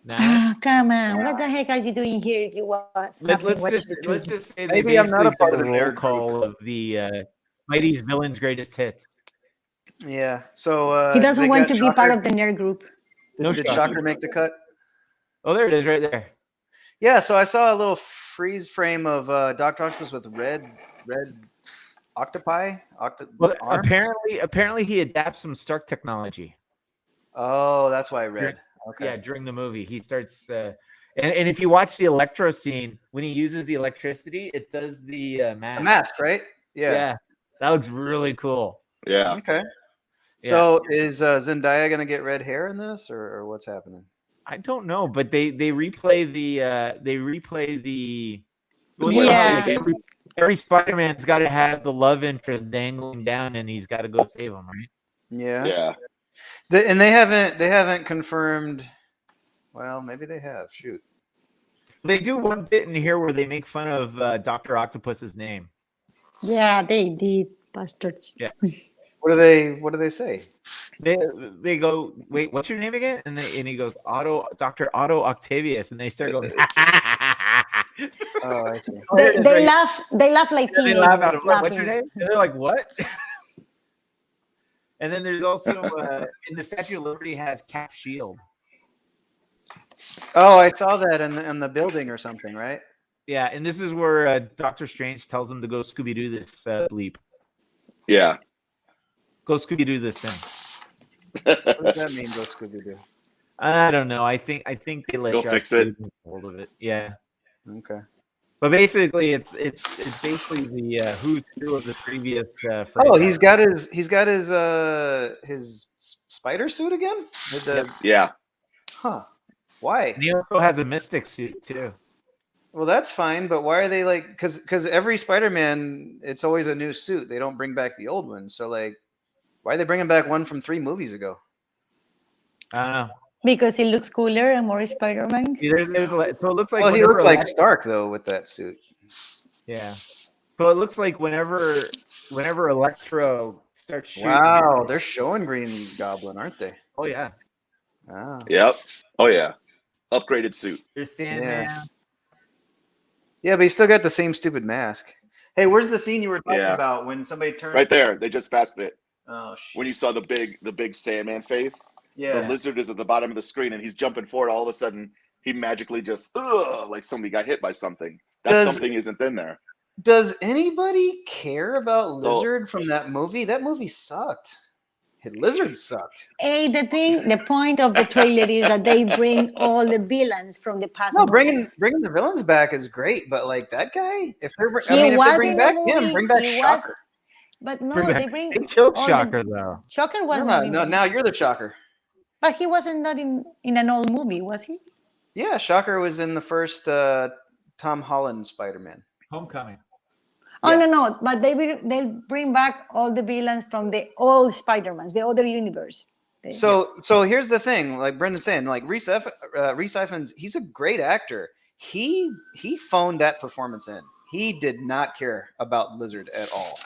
Nah. Ah, come on. What the heck are you doing here? You watch. Let's just say they Maybe I'm not a basically part did of a the roll nerd call of the Mighty's villains' greatest hits. Yeah. So He doesn't they want got to be part Shocker. of the nerd group. Did Shocker make the cut? Oh, there it is, right there. Yeah. So I saw a little freeze frame of Dr. Octopus with red octopi. Well, arms? apparently he adapts some Stark technology. Oh, that's why I read. Okay. Yeah, during the movie, he starts. And if you watch the Electro scene, when he uses the electricity, it does the mask. A mask, right? Yeah, that looks really cool. Yeah. Okay. Yeah. So is Zendaya gonna get red hair in this, or what's happening? I don't know, but they replay the Yeah. every Spider-Man's got to have the love interest dangling down, and he's got to go save him, right? Yeah. Yeah. And they haven't confirmed. Well, maybe they have. Shoot. They do one bit in here where they make fun of Dr. Octopus's name. Yeah, they did, bastards. Yeah. What do they say? They go, wait, what's your name again? And he goes, Dr. Otto Octavius, and they start going. Oh, I see. They laugh. They laugh like They teenagers. laugh out of what's laughing. your name? And they're like, what? And then there's also in the Statue of Liberty has Cap Shield. Oh, I saw that in the building or something, right? Yeah, and this is where Doctor Strange tells him to go Scooby-Doo this bleep. Yeah. Go Scooby-Doo this thing. What does that mean, go Scooby-Doo? I don't know. I think they let Go Josh fix it. Whedon hold of it. Yeah, Okay. but basically, it's basically the who's who of the previous. Oh, franchise. he's got his spider suit again. Yeah. Huh? Why? And he also has a Mystic suit too. Well, that's fine, but why are they like? Because every Spider-Man, it's always a new suit. They don't bring back the old one. So like, why are they bringing back one from 3 movies ago? I don't know. Because he looks cooler and more Spider-Man. So it looks like. Well, he whenever looks like Elect- Stark though with that suit. Yeah. So it looks like whenever Electro starts shooting. Wow, they're showing Green Goblin, aren't they? Oh yeah. Wow. Yep. Oh yeah. Upgraded suit. There's Sandman. Yeah, but he's still got the same stupid mask. Hey, where's the scene you were talking Yeah. about when somebody turned? Right there. They just passed it. Oh shit. When you saw the big Sandman face, Yeah. the lizard is at the bottom of the screen and he's jumping forward. All of a sudden, he magically just like somebody got hit by something. That something isn't in there. Does anybody care about So- Lizard from that movie? That movie sucked. Lizard sucked. Hey, the point of the trailer is that they bring all the villains from the past. No, bringing movies. the villains back is great, but like that guy, if they He if was they bring in back the him, movie, bring back he was- Shocker. But no, Bring back- they bring. They killed all Shocker though. Shocker was No, not. no, in now you're the Shocker. But he wasn't not in an old movie, was he? Yeah, Shocker was in the first Tom Holland Spider-Man. Homecoming. Oh Yeah. no, but they'll bring back all the villains from the old Spider-Mans, the other universe. So here's the thing, like Brendan's saying, like Reese Ifans, he's a great actor. He phoned that performance in. He did not care about Lizard at all.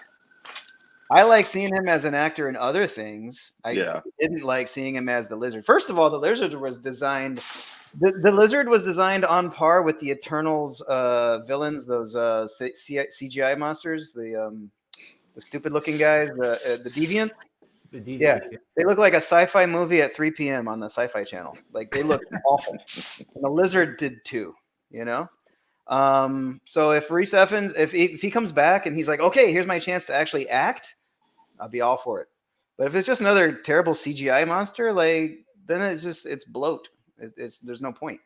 I like seeing him as an actor in other things. I didn't like seeing him as the Lizard. First of all, the Lizard was designed. The Lizard was designed on par with the Eternals villains, those CGI monsters, the stupid-looking guys, the Deviants. The DVDs, Yeah, they look like a sci-fi movie at 3 p.m. on the Sci-Fi Channel. Like they look awful, and the Lizard did too. You know. So if Reese Ifans, if he comes back and he's like, okay, here's my chance to actually act, I'll be all for it. But if it's just another terrible CGI monster, like then it's bloat. There's no point.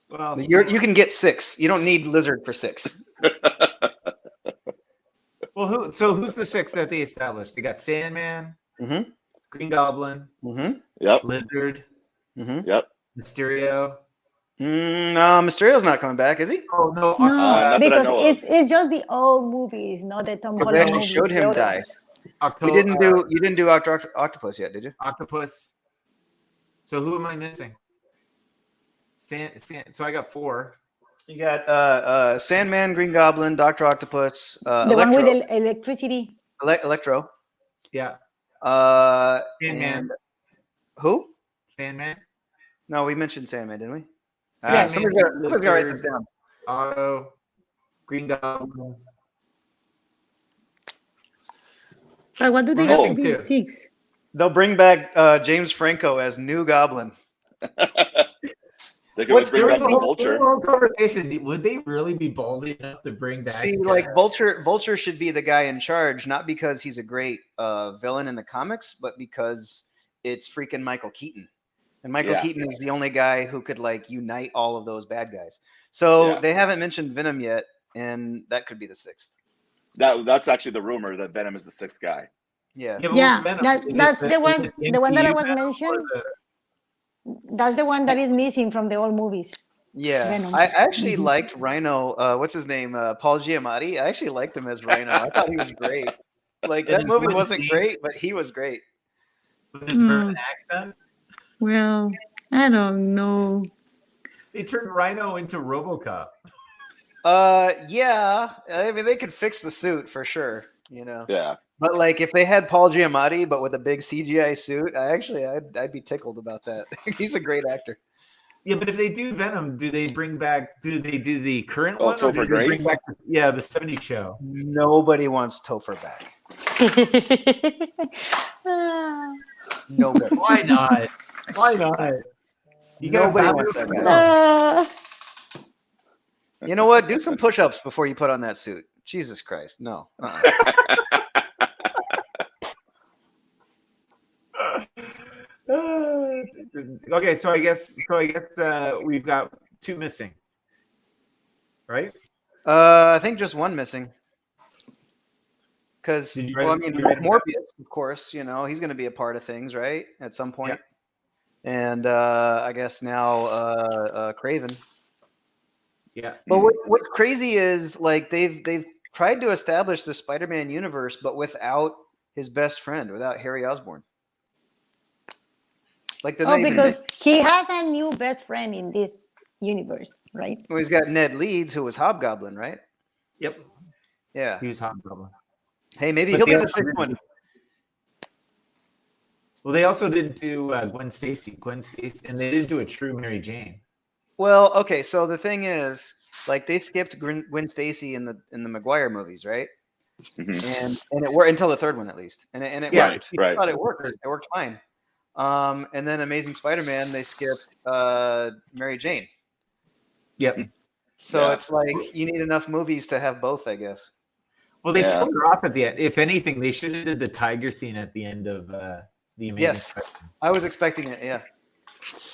Well, You can get 6. You don't need Lizard for 6. well, who's the 6 that they established? They got Sandman, Mm-hmm. Green Goblin, Mm-hmm. Yep. Lizard, Mm-hmm. Yep. Mysterio. No, Mysterio's not coming back, is he? Oh no, No, not that I because know of. it's just the old movies, not the Tom But Holland they actually movies. showed him the die. others. You didn't do Octopus yet, did you? Octopus. So who am I missing? So I got 4. You got Sandman, Green Goblin, Dr. Octopus, The Electro, one with the electricity. Electro. Yeah. Sandman. And who? Sandman. No, we mentioned Sandman, didn't we? Sandman, Somebody's got to write this down. Otto, Green Goblin. But what do they We're do missing with 2. 6? They'll bring back James Franco as New Goblin. They could always bring back the Vulture. whole conversation. Would they really be ballsy enough to bring back? See, like Vulture should be the guy in charge, not because he's a great villain in the comics, but because it's freaking Michael Keaton. and Michael Yeah. Keaton is the only guy who could like unite all of those bad guys. So Yeah. they haven't mentioned Venom yet, and that could be the sixth. That's actually the rumor that Venom is the sixth guy. Yeah. but Yeah, Venom, that's the one. is it The one that I MCU was Venom or mentioned. the- That's the one that is missing from the old movies. Yeah, Venom. I actually Mhm. liked Rhino. What's his name? Paul Giamatti. I actually liked him as Rhino. I thought he was great. Like And that in movie one wasn't scene- great, but he was great. with his German accent. Well, I don't know. They turned Rhino into RoboCop. Yeah. I mean, they could fix the suit for sure. Yeah. But like, if they had Paul Giamatti, but with a big CGI suit, I'd be tickled about that. He's a great actor. Yeah, but if they do Venom, do they do the current Oh, one? Or do Topher they bring Grace? back the 70s show? Nobody wants Topher back. Ah. Nobody. Why not? Why not? You got Nobody Batman wants that Venom. guy. Ah. You know what? Do some push-ups before you put on that suit. Jesus Christ, no. Okay, so I guess we've got two missing, right? I think just one missing. Because, Did you well, I write- mean, you write it down? Morbius, of course, he's going to be a part of things, right? At some point. And I guess now Craven. Yeah. But what's crazy is like they've tried to establish the Spider-Man universe, but without his best friend, without Harry Osborn. Like they're Oh, not even because he has a new best friend in this universe, right? well, he's got Ned Leeds, who was Hobgoblin, right? Yep. Yeah. He was Hobgoblin. Hey, maybe But he'll they be the also sixth didn't- one. Well, they also didn't do Gwen Stacy, and they didn't do a true Mary Jane. Well, okay, so the thing is, like they skipped Gwen Stacy in the Maguire movies, right? Mhm. And it worked until the third one at least, and it Yeah, worked. right. I thought it worked. It worked fine. And then Amazing Spider-Man, they skipped Mary Jane. Yep. So Yeah. it's like you need enough movies to have both, I guess. Well, they Yeah. killed her off at the end. If anything, they should have did the tiger scene at the end of the Amazing Yes, Spider-Man. I was expecting it. Yeah.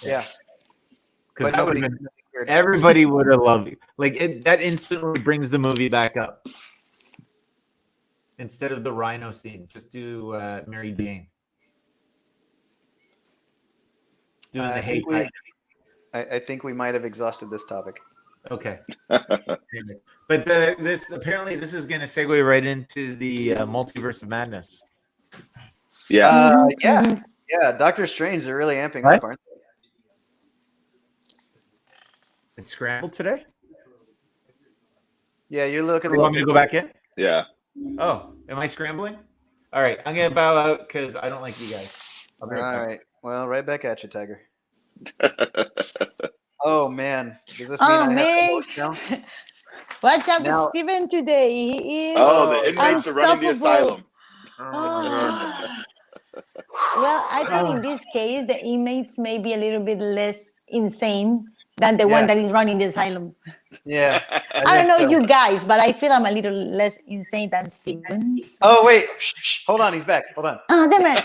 Because But that would nobody. have been everybody would have loved it. Like that instantly brings the movie back up. Instead of the Rhino scene, just do Mary Jane. Doing the hate. I think we might have exhausted this topic. Okay. But this is going to segue right into the multiverse of madness. Yeah. Yeah. Doctor Strange, they're really amping What? up, aren't they? It's scrambled today. Yeah, you're looking. You want me to go back in? Yeah. Oh, am I scrambling? All right, I'm gonna bow out because I don't like you guys. I'll be All right back. right. Well, right back at you, Tiger. Oh man, does this mean Oh, I have to man. host now? What's up Now- with Steven today? He is. Oh, the inmates are running the unstoppable. asylum. Ah. Well, I thought in this case, the inmates may be a little bit less insane than the one Yeah. that is running the asylum. Yeah. I don't know think so. you guys, but I feel I'm a little less insane than Steven. Oh wait, shh, hold on, he's back. Hold on. Oh, damn it.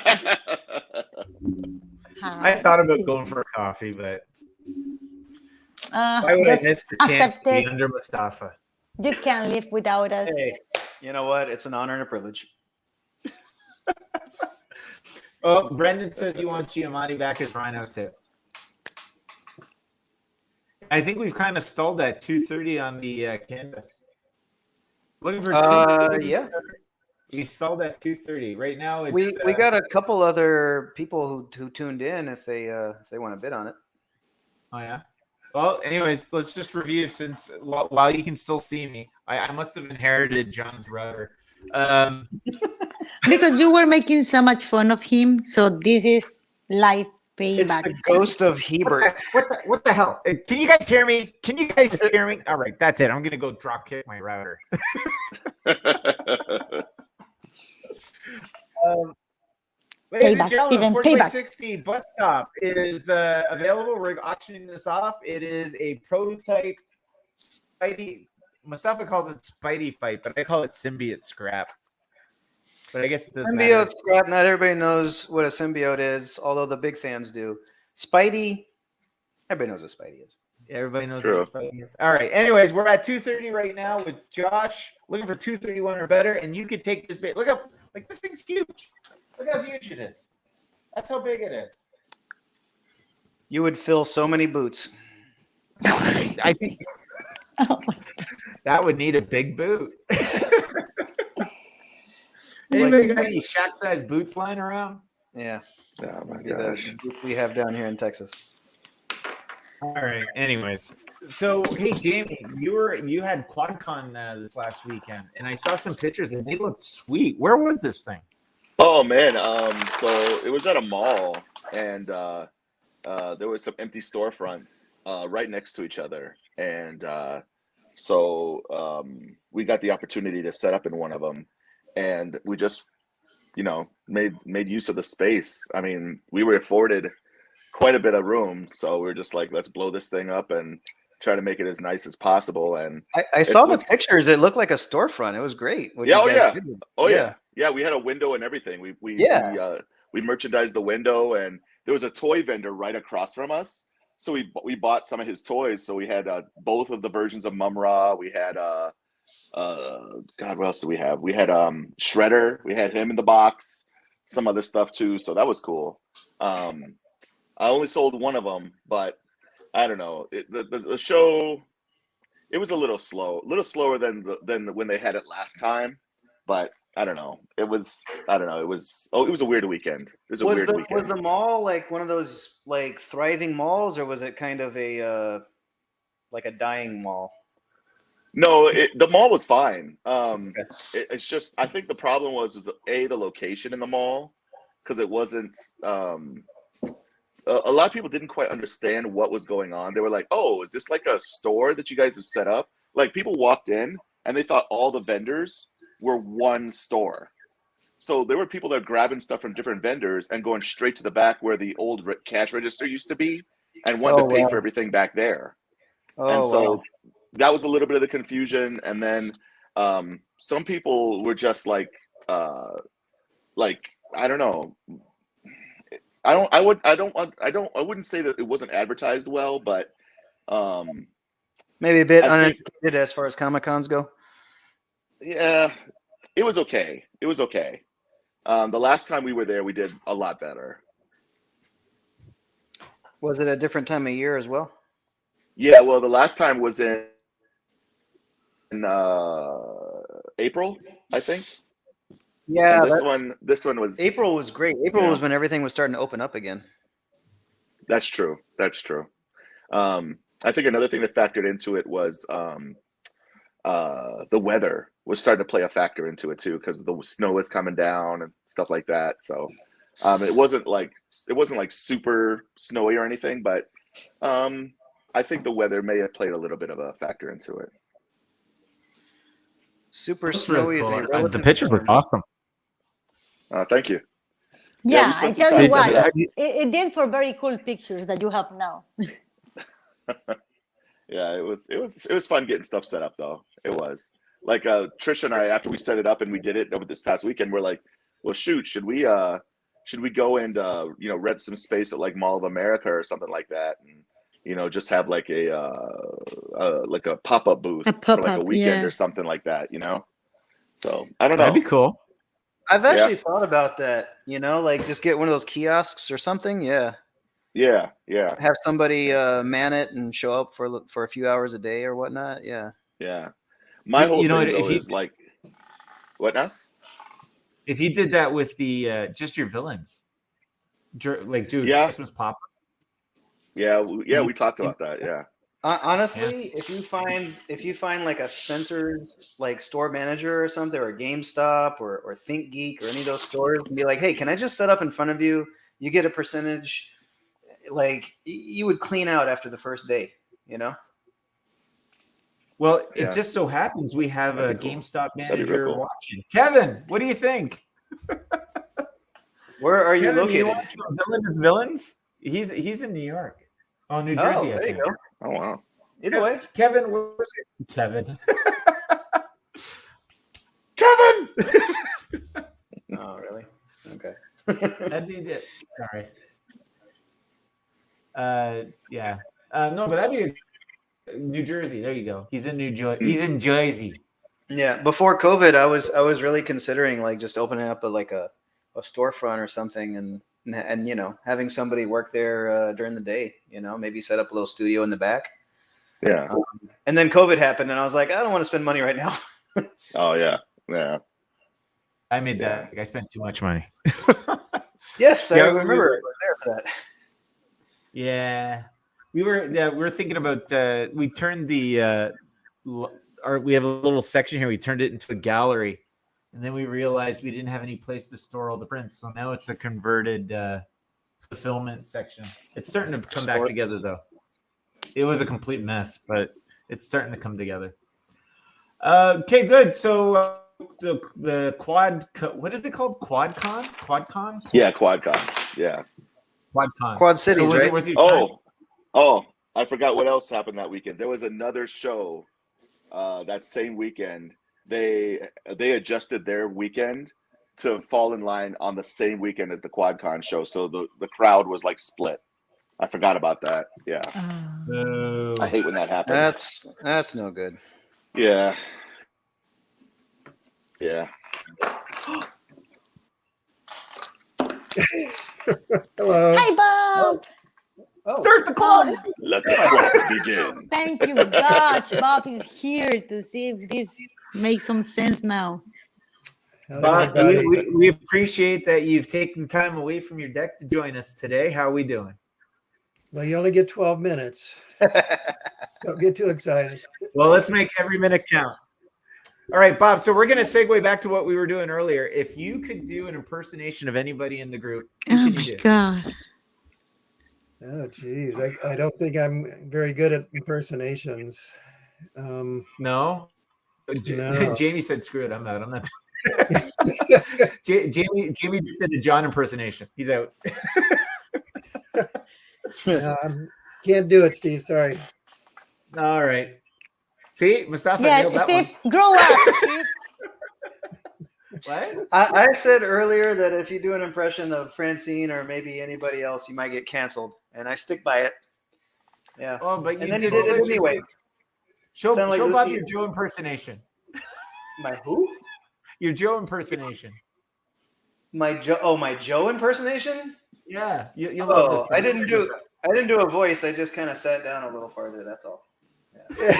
I thought about going for a coffee, but why would I just miss the chance to accept be it. under Mustafa? You can't live without us. Hey, you know what? It's an honor and a privilege. Oh, Brendan says he wants Giamatti back as Rhino too. I think we've kind of stalled that 2:30 on the canvas. Looking for 2:30. Yeah. We stalled at 2:30. Right now, it's, We got a couple other people who tuned in if they want to bid on it. Oh yeah. Well, anyways, let's just review since while you can still see me, I must have inherited John's router. Because you were making so much fun of him, so this is life It's payback. the ghost of Hebert. What the hell? Can you guys hear me? Can you guys hear me? All right, that's it. I'm gonna go drop kick my router. Ladies and Payback, gentlemen, Steven, 40 by payback. 60 bus stop is available. We're auctioning this off. It is a prototype Spidey. Mustafa calls it Spidey fight, but I call it symbiote scrap. But I guess it doesn't matter. Symbiote scrap. Not everybody knows what a symbiote is, although the big fans do. Spidey. Everybody knows what Spidey is. Everybody knows True. what Spidey is. All right. Anyways, we're at 2:30 right now with Josh looking for 231 or better, and you could take this bit. Look up, like this thing's huge. Look how huge it is. That's how big it is. You would fill so many boots. I think that would need a big boot. Anybody got any shack-sized boots lying around? Yeah. Oh my Be gosh. the boot we have down here in Texas. All right. Anyways, so hey, Jamie, you had QuadCon this last weekend, and I saw some pictures, and they looked sweet. Where was this thing? Oh man, so it was at a mall, and there was some empty storefronts right next to each other, and so we got the opportunity to set up in one of them, and we just, made use of the space. I mean, we were afforded quite a bit of room, so we were just like, let's blow this thing up and try to make it as nice as possible. And I saw the pictures. It looked like a storefront. It was great. We had a window and everything. We merchandised the window, and there was a toy vendor right across from us. So we bought some of his toys. So we had both of the versions of Mum-Ra. We had God, what else did we have? We had Shredder. We had him in the box. Some other stuff too. So that was cool. I only sold one of them, but I don't know. The show, it was a little slower than when they had it last time. But I don't know. It was a weird weekend. It was a weird weekend. Was the mall like one of those like thriving malls, or was it kind of a like a dying mall? No, the mall was fine. Okay. It's just, I think the problem was the location in the mall, because it wasn't. A lot of people didn't quite understand what was going on. They were like, "Oh, is this like a store that you guys have set up?" Like, people walked in and they thought all the vendors were one store. So there were people that were grabbing stuff from different vendors and going straight to the back where the old cash register used to be, and wanted to pay for everything back there. And so that was a little bit of the confusion. And then some people were just like I don't know. I wouldn't say that it wasn't advertised well, but maybe a bit uneducated as far as Comic-Cons go. Yeah, it was okay. It was okay. The last time we were there, we did a lot better. Was it a different time of year as well? Yeah, well, the last time was in April, I think. Yeah, and this one was April was great. April was when everything was starting to open up again. That's true. I think another thing that factored into it was the weather was starting to play a factor into it too, because the snow was coming down and stuff like that. So it wasn't like super snowy or anything, but I think the weather may have played a little bit of a factor into it. Super snowy is a relative the pictures look awesome. Thank you. Yeah, I tell you what, that. it did for very cool pictures that you have now. Yeah, it was fun getting stuff set up though. It was like Trish and I, after we set it up and we did it over this past weekend, we're like, well, shoot, should we go and rent some space at like Mall of America or something like that, and just have like a pop-up booth for like a weekend or something like that, So I don't know. That'd be cool. I've actually thought about that, like just get one of those kiosks or something. Yeah. Have somebody man it and show up for a few hours a day or whatnot. Yeah. My whole thing though is like, what now? If you did that with the just your villains, like do Christmas pop. Yeah, we talked about that. Yeah. Honestly, if you find like a Spencer's like store manager or something, or a GameStop or ThinkGeek or any of those stores, and be like, hey, can I just set up in front of you? You get a percentage. Like you would clean out after the first day, Well, it just so happens we have a GameStop manager cool. watching. Kevin, what do you think? Where are you located? You want some villains? He's in New York. Oh, New Jersey. There you go. Oh wow. Either way, Kevin, where's it? Kevin. Kevin. Oh, really? Okay. That'd be it. All right. Yeah. No, but that'd be New Jersey. There you go. He's in He's in Jersey. Yeah, before COVID, I was really considering like just opening up a storefront or something, and having somebody work there during the day. Maybe set up a little studio in the back. Yeah. And then COVID happened, and I was like, I don't want to spend money right now. Oh yeah. Yeah. I made that. I spent too much money. Yes, I Yeah, remember. I was there for that. Yeah, we were thinking about. We turned we have a little section here. We turned it into a gallery, and then we realized we didn't have any place to store all the prints. So now it's a converted fulfillment section. It's starting to come back together, though. It was a complete mess, but it's starting to come together. Okay, good. So the what is it called? QuadCon? Yeah, QuadCon. Yeah. QuadCon. Quad Cities, So was right? it worth your time? Oh, I forgot what else happened that weekend. There was another show that same weekend. They adjusted their weekend to fall in line on the same weekend as the QuadCon show. So the crowd was like split. I forgot about that. Yeah. I hate when that happens. That's no good. Yeah. Yeah. Hello. Hi, Bob. Oh, Start the clock. Let the clock begin. Thank you, gosh. Bob is here to see if this makes some sense now. how's Bob, everybody? we appreciate that you've taken time away from your deck to join us today. How are we doing? Well, you only get 12 minutes. Don't get too excited. Well, let's make every minute count. All right, Bob. So we're going to segue back to what we were doing earlier. If you could do an impersonation of anybody in the group, who Oh can my you do? God. Oh, geez. I don't think I'm very good at impersonations. No? No. Jamie said, screw it. I'm not. Jamie just did a John impersonation. He's out. Can't do it, Steve. Sorry. All right. See, Mustafa Yeah, nailed that Steve, one. grow up, Steve. What? I said earlier that if you do an impression of Francine or maybe anybody else, you might get canceled, and I stick by it. Yeah. Oh, but And then you did it such a anyway. good- Show Sound like Bob Lucy. your Joe impersonation. My who? Your Joe impersonation. My Joe impersonation? Yeah, you'll love this. Oh, I didn't do a voice. I just kind of sat down a little farther. That's all. Yeah.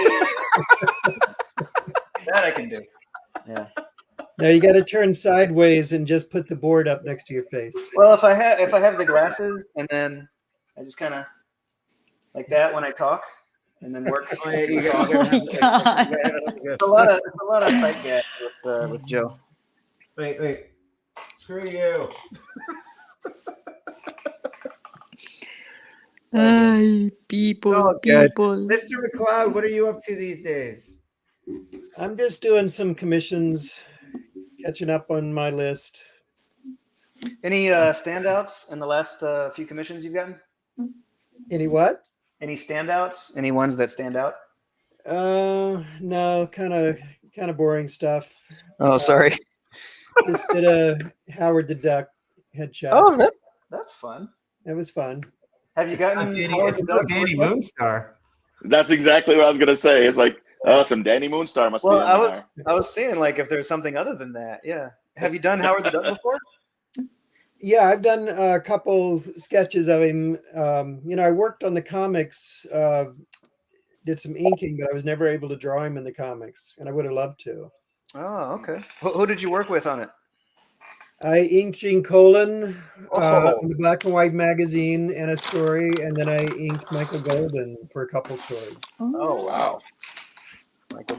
That I can do. Yeah. Now you got to turn sideways and just put the board up next to your face. Well, if I have the glasses, and then I just kind of like that when I talk, and then work. Oh, yeah, you Oh gotta my God. It's a lot of tight gas with Joe. Wait. Screw you. Ay, people. Oh, good. people. Mr. McLeod, what are you up to these days? I'm just doing some commissions, catching up on my list. Any standouts in the last few commissions you've gotten? Any what? Any standouts? Any ones that stand out? No, kind of boring stuff. Oh, sorry. Just did a Howard the Duck headshot. Oh, that's fun. That was fun. Have you gotten It's not Danny Moonstar. That's exactly what I was gonna say. It's like, some Danny Moonstar must Well, be in I there. was seeing like if there's something other than that. Yeah. Have you done Howard the Duck before? Yeah, I've done a couple sketches of him. I worked on the comics, did some inking, but I was never able to draw him in the comics, and I would have loved to. Oh, okay. Who did you work with on it? I inked Gene Colan Oh. in the Black and White magazine and a story, and then I inked Michael Golden for a couple stories. Oh, wow.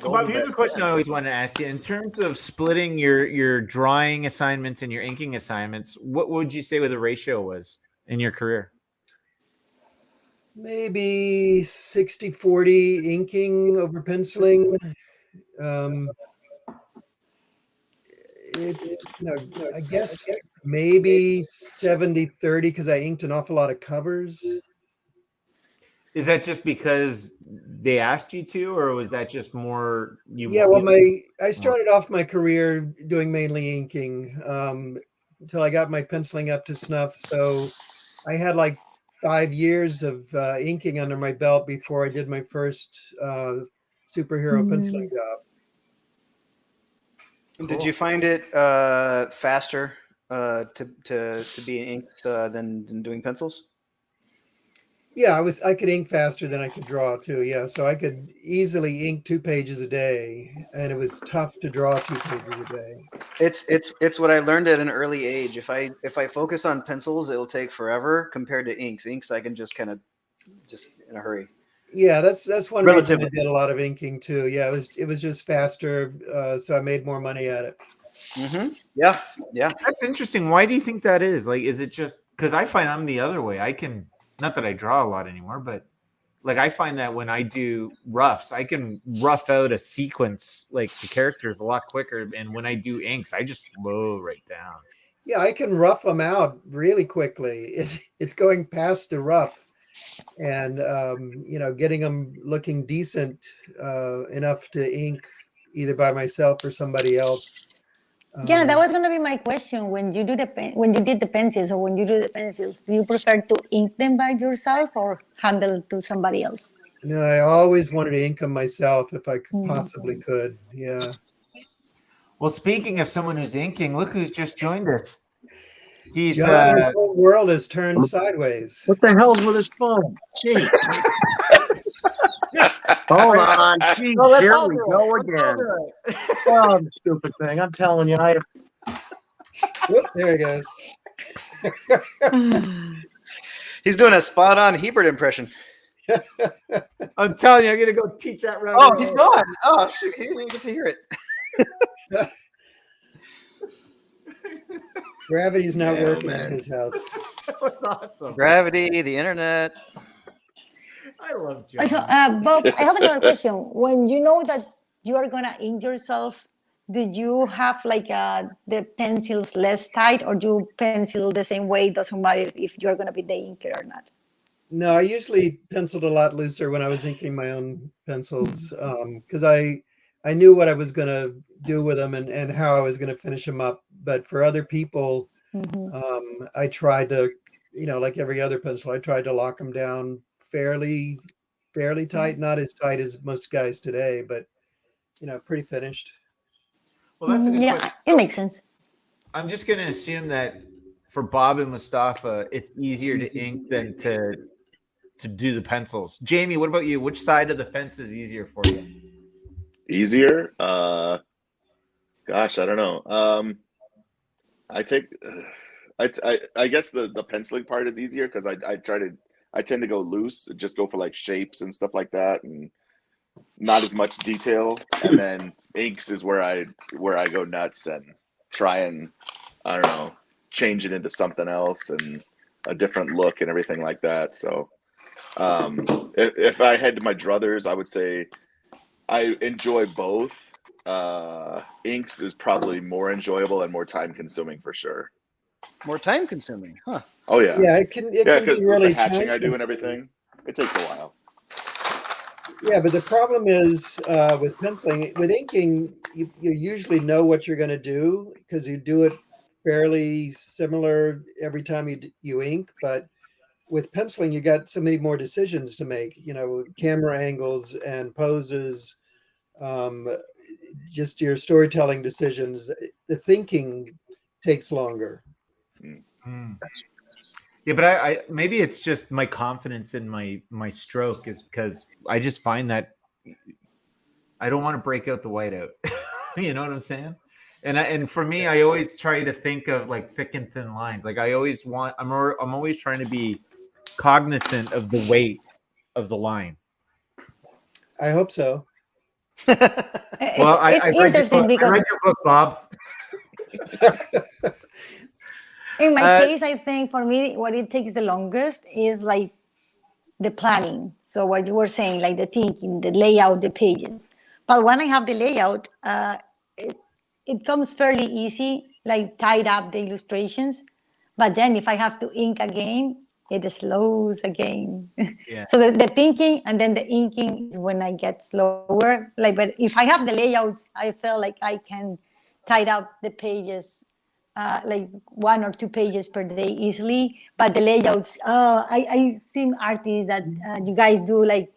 So, Bob, here's a question I always want to ask you. In terms of splitting your drawing assignments and your inking assignments, what would you say the ratio was in your career? Maybe 60-40 inking over penciling. It's, I guess maybe 70-30 because I inked an awful lot of covers. Is that just because they asked you to, or was that just more you? Yeah, well, I started off my career doing mainly inking until I got my penciling up to snuff. So I had like 5 years of inking under my belt before I did my first superhero penciling job. Did you find it faster to be in inks than doing pencils? Yeah, I could ink faster than I could draw too. Yeah, so I could easily ink 2 pages a day, and it was tough to draw 2 pages a day. It's what I learned at an early age. If I focus on pencils, it'll take forever compared to inks. Inks I can just kind of just in a hurry. Yeah, that's one reason I Relatively. did a lot of inking too. Yeah, it was just faster, so I made more money at it. Yeah. That's interesting. Why do you think that is? Like, is it just because I find I'm the other way? I can, not that I draw a lot anymore, but like I find that when I do roughs, I can rough out a sequence, like the characters, a lot quicker. And when I do inks, I just slow right down. Yeah, I can rough them out really quickly. It's going past the rough, and getting them looking decent enough to ink either by myself or somebody else. Yeah, that was gonna be my question. When you did the pencils, or when you do the pencils, do you prefer to ink them by yourself or handle to somebody else? No, I always wanted to ink them myself if I possibly could. Yeah. Well, speaking of someone who's inking, look who's just joined us. He's John, this whole world has turned sideways. What the hell's with his phone? Gee. Hold on. Gee, here we go again. Oh, the stupid thing. I'm telling you, Whoop, there he goes. He's doing a spot on Hebert impression. I'm telling you, I'm gonna go teach that round. Oh, he's gone. Oh shoot, he didn't even get to hear it. Gravity's not working in his house. That was awesome. Gravity, the internet. I love John. So, Bob, I have another question. When you know that you are gonna ink yourself, do you have like the pencils less tight, or do you pencil the same way? It doesn't matter if you're gonna be the inker or not. No, I usually penciled a lot looser when I was inking my own pencils because I knew what I was going to do with them and how I was going to finish them up. But for other people, I tried to, like every other pencil, I tried to lock them down fairly tight, not as tight as most guys today, but pretty finished. Well, that's a good question. It makes sense. I'm just going to assume that for Bob and Mustafa, it's easier to ink than to do the pencils. Jamie, what about you? Which side of the fence is easier for you? Easier? Gosh, I don't know. I guess the penciling part is easier because I tend to go loose and just go for like shapes and stuff like that and not as much detail. And then inks is where I go nuts and try and, I don't know, change it into something else and a different look and everything like that. So if I had my druthers, I would say I enjoy both. Inks is probably more enjoyable and more time consuming for sure. More time consuming, huh? Oh yeah. Yeah, it can be really the hatching I do and time-consuming. everything, it takes a while. Yeah, but the problem is with penciling, with inking, you usually know what you're going to do because you do it fairly similar every time you ink. But with penciling, you got so many more decisions to make, camera angles and poses, just your storytelling decisions. The thinking takes longer. Yeah, but I maybe it's just my confidence in my stroke is because I just find that I don't want to break out the whiteout. You know what I'm saying? And for me, I always try to think of like thick and thin lines. Like I'm always trying to be cognizant of the weight of the line. I hope so. Well, I read your book, Bob. In my case, I think for me, what it takes the longest is like the planning. So what you were saying, like the thinking, the layout, the pages. But when I have the layout, it comes fairly easy, like tied up the illustrations. But then if I have to ink again, it slows again. Yeah. So the thinking and then the inking is when I get slower. But if I have the layouts, I feel like I can tie up the pages like 1 or 2 pages per day easily. But the layouts, I seen artists that you guys do like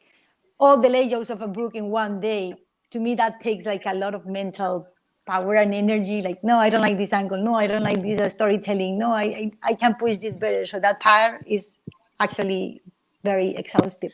all the layouts of a book in one day. To me, that takes like a lot of mental power and energy. Like, no, I don't like this angle. No, I don't like this storytelling. No, I can push this better. So that part is actually very exhaustive.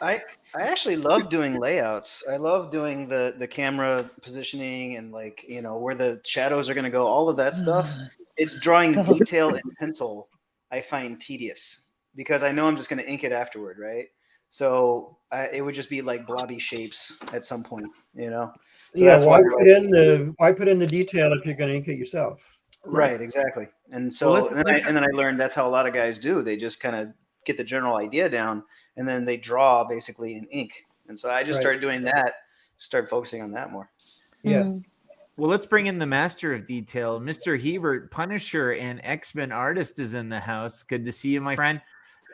I actually love doing layouts. I love doing the camera positioning and like, you know, where the shadows are going to go, all of that stuff. It's drawing detail in pencil I find tedious because I know I'm just going to ink it afterward, right? So it would just be like blobby shapes at some point, you know? So Yeah, that's why put in the detail if you're going to ink it yourself? Right, exactly. And so and then I learned that's how a lot of guys do. They just kind of get the general idea down and then they draw basically in ink. And so I just started doing that, start focusing on that more. Yeah. Well, let's bring in the master of detail, Mr. Hebert, Punisher and X-Men artist is in the house. Good to see you, my friend.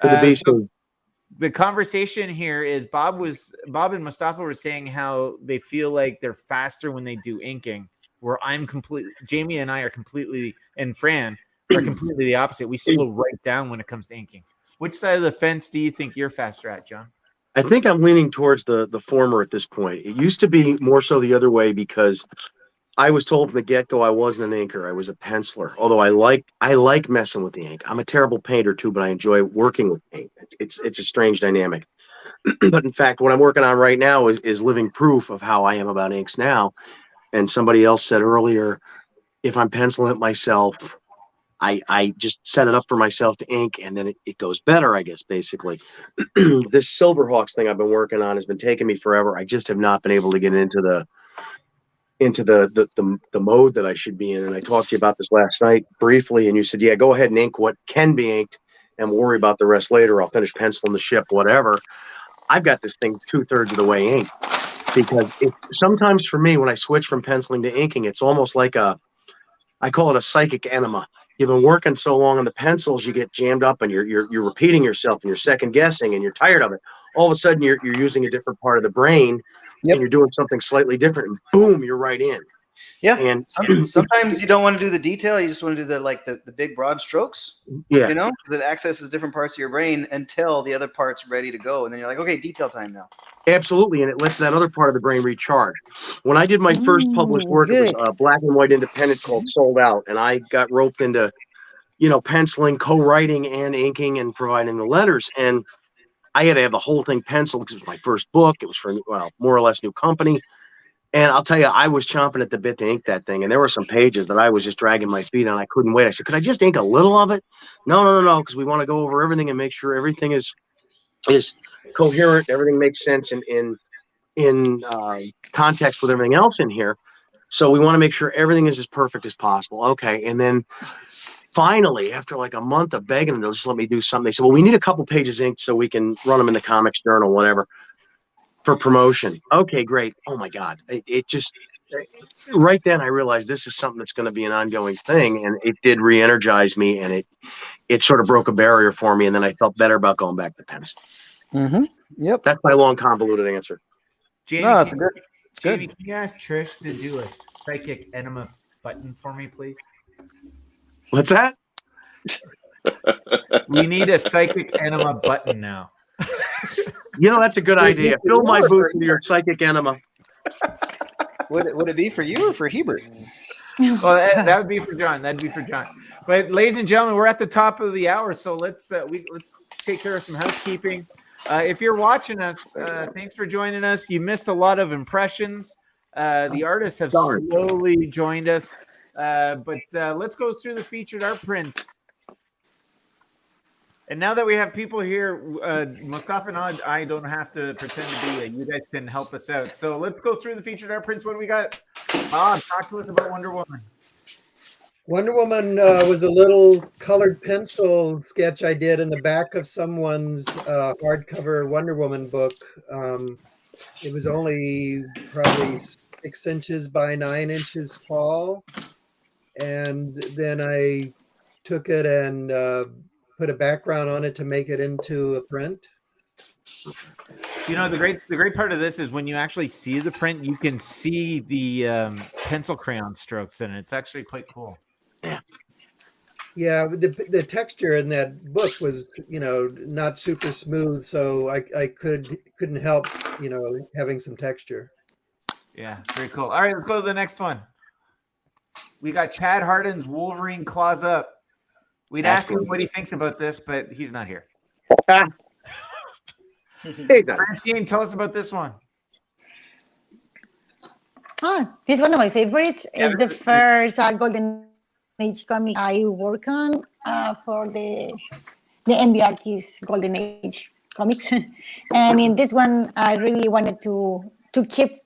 The conversation here is Bob and Mustafa were saying how they feel like they're faster when they do inking, where Jamie and I are completely, and Fran are completely the opposite. We slow right down when it comes to inking. Which side of the fence do you think you're faster at, John? I think I'm leaning towards the former at this point. It used to be more so the other way because I was told from the get-go I wasn't an inker. I was a penciler. Although I like messing with the ink. I'm a terrible painter too, but I enjoy working with paint. It's a strange dynamic. But in fact, what I'm working on right now is living proof of how I am about inks now. And somebody else said earlier, if I'm penciling it myself, I just set it up for myself to ink, and then it goes better, I guess, basically. This Silverhawks thing I've been working on has been taking me forever. I just have not been able to get into the mode that I should be in. And I talked to you about this last night briefly, and you said, yeah, go ahead and ink what can be inked and we'll worry about the rest later. I'll finish penciling the ship, whatever. I've got this thing 2/3 of the way inked because sometimes for me, when I switch from penciling to inking, it's almost like I call it a psychic enema. You've been working so long on the pencils, you get jammed up and you're repeating yourself and you're second guessing and you're tired of it. All of a sudden you're using a different part of the brain and you're doing something slightly different and boom, you're right in. Yeah. And sometimes you don't want to do the detail. You just want to do the big broad strokes. Yeah. You know, that accesses different parts of your brain until the other part's ready to go. And then you're like, okay, detail time now. Absolutely. And it lets that other part of the brain recharge. When I did my first published work, it was a black and white independent called Sold Out. And I got roped into, penciling, co-writing and inking and providing the letters. And I had to have the whole thing penciled because it was my first book. It was for, more or less new company. And I'll tell you, I was chomping at the bit to ink that thing. And there were some pages that I was just dragging my feet on. I couldn't wait. I said, could I just ink a little of it? No. Because we want to go over everything and make sure everything is coherent. Everything makes sense in context with everything else in here. So we want to make sure everything is as perfect as possible. Okay. And then finally, after like a month of begging them, they'll just let me do something. They said, well, we need a couple pages inked so we can run them in the Comics Journal, whatever, for promotion. Okay, great. Oh my God. It just, right then I realized this is something that's going to be an ongoing thing. And it did re-energize me, and it sort of broke a barrier for me. And then I felt better about going back to pens. Mm-hmm. Yep. That's my long convoluted answer. Jamie, No, it's good. It's Jamie, good. can you ask Trish to do a psychic enema button for me, please? What's that? We need a psychic enema button now. That's a good idea. Fill my boots with your psychic enema. Would it be for you or for Hebert? Well, that would be for John. That'd be for John. But ladies and gentlemen, we're at the top of the hour, so let's take care of some housekeeping. If you're watching us, thanks for joining us. You missed a lot of impressions. The artists have slowly joined us, but let's go through the featured art prints. And now that we have people here, Mustafa and I don't have to pretend to be you guys can help us out. So let's go through the featured art prints. What do we got? Talk to us about Wonder Woman. Wonder Woman was a little colored pencil sketch I did in the back of someone's hardcover Wonder Woman book. It was only probably 6 inches by 9 inches tall. And then I took it and put a background on it to make it into a print. The great part of this is when you actually see the print, you can see the pencil crayon strokes in it. It's actually quite cool. Yeah. Yeah, the texture in that book was, not super smooth, so I couldn't help, having some texture. Yeah, very cool. All right, let's go to the next one. We got Chad Harden's Wolverine Claws Up. We'd ask him what he thinks about this, but he's not here. Francine, tell us about this one. This is one of my favorites. It's the first Golden Age comic I work on for the MBartist Golden Age comics. And in this one, I really wanted to keep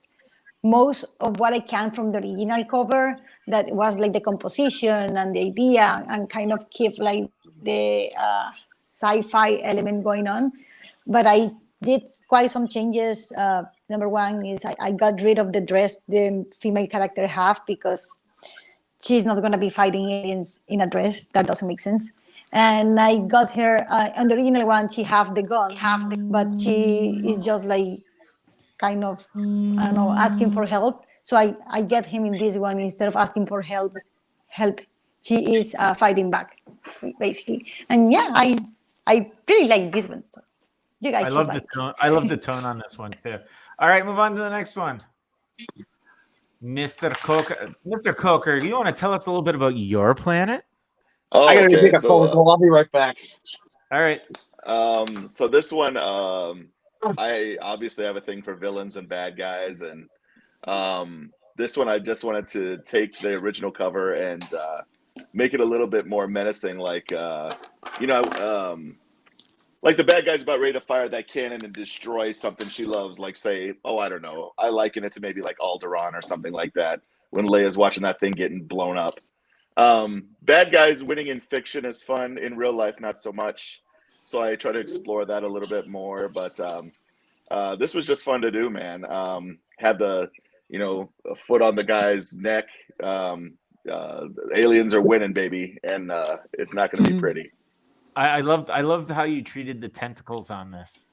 most of what I can from the original cover. That was like the composition and the idea, and kind of keep like the sci-fi element going on. But I did quite some changes. Number one is I got rid of the dress the female character have, because she's not going to be fighting aliens in a dress. That doesn't make sense. And I got her, on the original one, she have the gun, but she is just like kind of, I don't know, asking for help. So I get him in this one, instead of asking for help, she is fighting back, basically. And yeah, I really like this one. So you guys I love the tone. I love the tone on this one too. All right, move on to the next one. Mr. Coker. Mr. Coker, do you want to tell us a little bit about your planet? Oh, I gotta okay. take a phone call. I'll be right back. All right. So this one, I obviously have a thing for villains and bad guys, and this one I just wanted to take the original cover and make it a little bit more menacing, like like the bad guy's about ready to fire that cannon and destroy something she loves, like say, I don't know, I liken it to maybe like Alderaan or something like that, when Leia's watching that thing getting blown up. Bad guys winning in fiction is fun. In real life, not so much. So I try to explore that a little bit more. But this was just fun to do, man. Had the, a foot on the guy's neck. Aliens are winning, baby, and it's not going to be pretty. I loved how you treated the tentacles on this.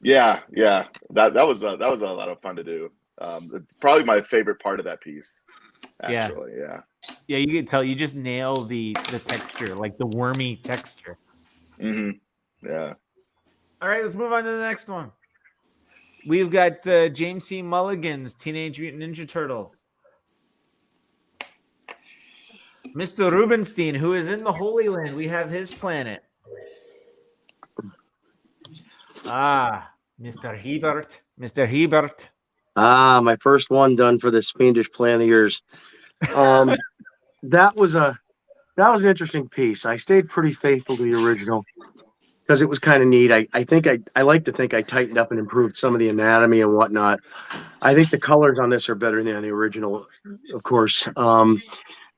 Yeah. That was a lot of fun to do. Probably my favorite part of that piece. Actually, yeah. Yeah, you can tell you just nail the texture, like the wormy texture. Mm-hmm. Yeah. All right, let's move on to the next one. We've got James C. Mulligan's Teenage Mutant Ninja Turtles. Mr. Rubenstein, who is in the Holy Land, we have his planet. Mr. Hebert. Mr. Hebert. My first one done for this fiendish plan of yours. That was an interesting piece. I stayed pretty faithful to the original because it was kind of neat. I like to think I tightened up and improved some of the anatomy and whatnot. I think the colors on this are better than the original, of course.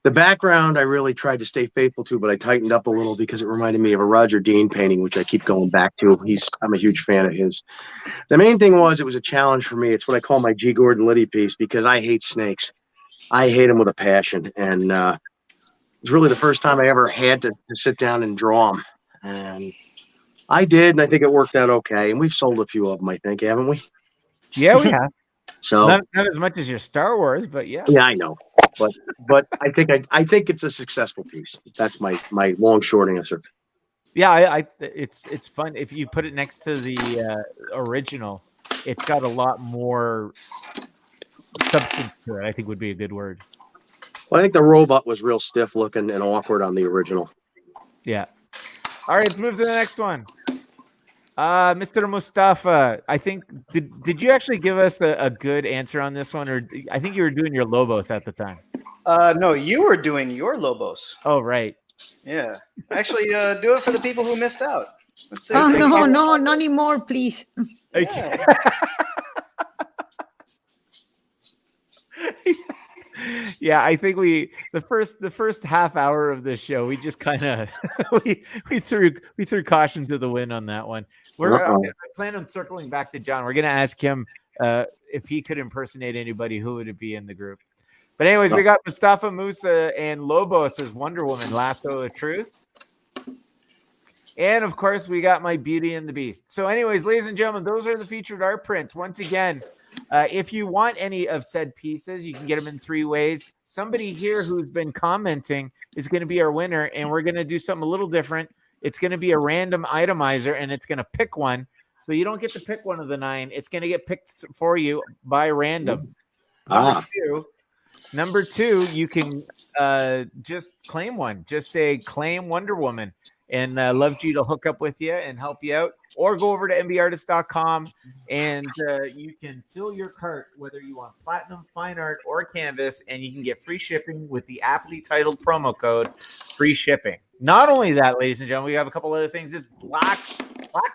The background I really tried to stay faithful to, but I tightened up a little because it reminded me of a Roger Dean painting, which I keep going back to. I'm a huge fan of his. The main thing was it was a challenge for me. It's what I call my G. Gordon Liddy piece, because I hate snakes. I hate them with a passion. And it's really the first time I ever had to sit down and draw them. And I did, and I think it worked out okay. And we've sold a few of them, I think, haven't we? Yeah, we have. So not as much as your Star Wars, but yeah. Yeah, I know. But I think it's a successful piece. That's my long short answer. Yeah, it's fun if you put it next to the original. It's got a lot more substance to it, I think would be a good word. Well, I think the robot was real stiff looking and awkward on the original. Yeah. All right, let's move to the next one. Mr. Mustafa, I think did you actually give us a good answer on this one, or I think you were doing your Lobos at the time? No, you were doing your Lobos. Oh, right. Yeah. Actually, do it for the people who missed out. Let's see. No, not anymore, please. Yeah. Yeah, I think the first half hour of this show, we just kind of we threw caution to the wind on that one. I plan on circling back to John. We're gonna ask him if he could impersonate anybody, who would it be in the group? But anyways, we got Mustafa Musa and Lobos as Wonder Woman, Lasso of Truth. And of course, we got my Beauty and the Beast. So anyways, ladies and gentlemen, those are the featured art prints. Once again, If you want any of said pieces, you can get them in 3 ways. Somebody here who's been commenting is going to be our winner, and we're going to do something a little different. It's going to be a random itemizer, and it's going to pick one. So you don't get to pick one of the 9. It's going to get picked for you by random. Number two, you can just claim one. Just say claim Wonder Woman, and love G to hook up with you and help you out. Or go over to MBartist.com and you can fill your cart, whether you want platinum, fine art, or canvas, and you can get free shipping with the aptly titled promo code free shipping. Not only that, ladies and gentlemen, we have a couple other things. It's Black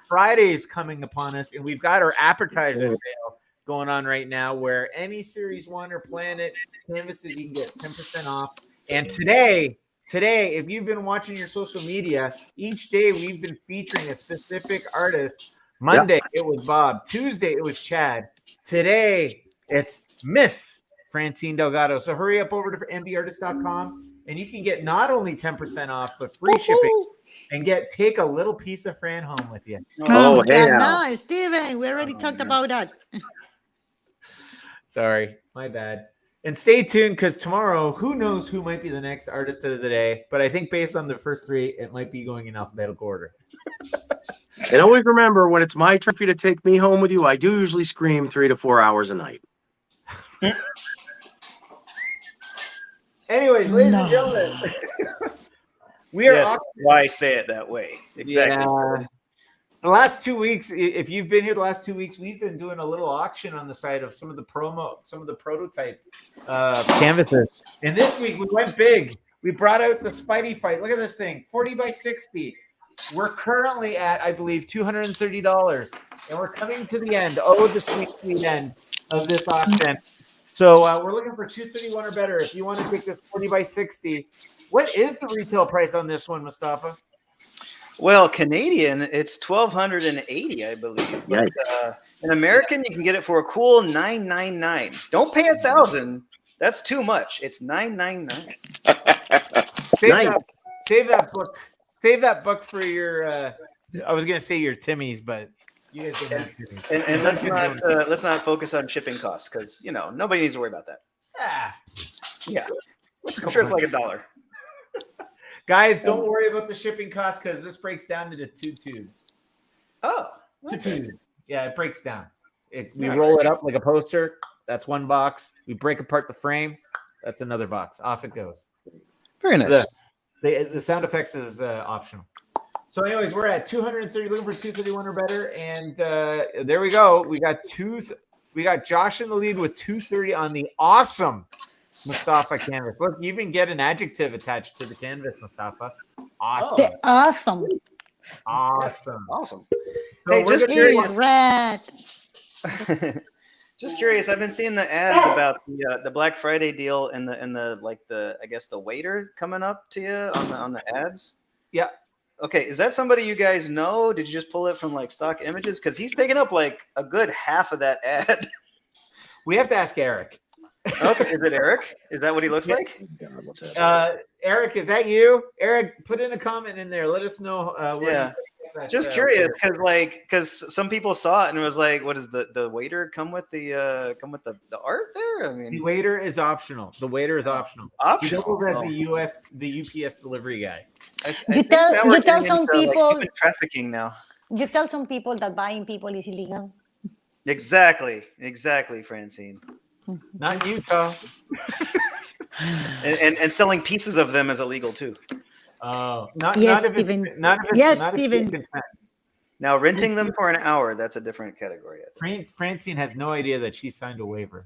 Friday is coming upon us, and we've got our appetizer sale going on right now, where any Series 1 or Planet canvases, you can get 10% off. And today, if you've been watching your social media, each day we've been featuring a specific artist. Monday, it was Bob. Tuesday, it was Chad. Today, it's Miss Francine Delgado. So hurry up over to MBartist.com, and you can get not only 10% off, but free shipping, and take a little piece of Fran home with you. Oh, hey, no, Steven, we already talked about that. Sorry, my bad. And stay tuned, because tomorrow, who knows who might be the next artist of the day. But I think based on the first 3, it might be going in alphabetical order. And always remember, when it's my turn for you to take me home with you, I do usually scream 3 to 4 hours a night. Anyways, ladies and gentlemen, we are why say it that way? Exactly. Yeah. The last 2 weeks, if you've been here the last 2 weeks, we've been doing a little auction on the side of some of the prototype canvases. And this week we went big. We brought out the Spidey fight. Look at this thing, 40 by 60. We're currently at, I believe, $230, and we're coming to the end. Oh, the sweet, sweet end of this auction. So we're looking for 231 or better. If you want to take this 40 by 60, what is the retail price on this one, Mustafa? Well, Canadian, it's $1,280, I believe. But, in American, you can get it for a cool $999. Don't pay $1,000. That's too much. It's $999. Save that book for your. I was gonna say your Timmy's, but you guys don't have Timmy's. And let's not focus on shipping costs, because nobody needs to worry about that. Yeah, I'm sure it's like $1. Guys, don't worry about the shipping costs, because this breaks down into 2 tubes. Oh, okay. 2 tubes. Yeah, it breaks down. We roll it up like a poster. That's 1 box. We break apart the frame. That's another box. Off it goes. Very nice. The sound effects is optional. So, anyways, we're at 230, looking for 231 or better, and there we go. We got Josh in the lead with 230 on the awesome Mustafa canvas. Look, you even get an adjective attached to the canvas, Mustafa. Awesome. Awesome. Awesome. Awesome. So hey, just curious. Red. Just curious. I've been seeing the ads about the Black Friday deal and the I guess the waiter coming up to you on the ads. Yeah. Okay, is that somebody you guys know? Did you just pull it from like stock images? Because he's taking up like a good half of that ad. We have to ask Eric. Okay, is it Eric? Is that what he looks like? Eric, is that you? Eric, put in a comment in there. Let us know. Just curious, because some people saw it and it was like, what is the waiter come with the art there? I mean, the waiter is optional. The waiter is optional. Optional. As the UPS delivery guy. You tell some people like trafficking now. You tell some people that buying people is illegal. Exactly, Francine. Not Utah. and selling pieces of them is illegal too. Oh, Stephen. Now renting them for an hour, that's a different category. Francine has no idea that she signed a waiver.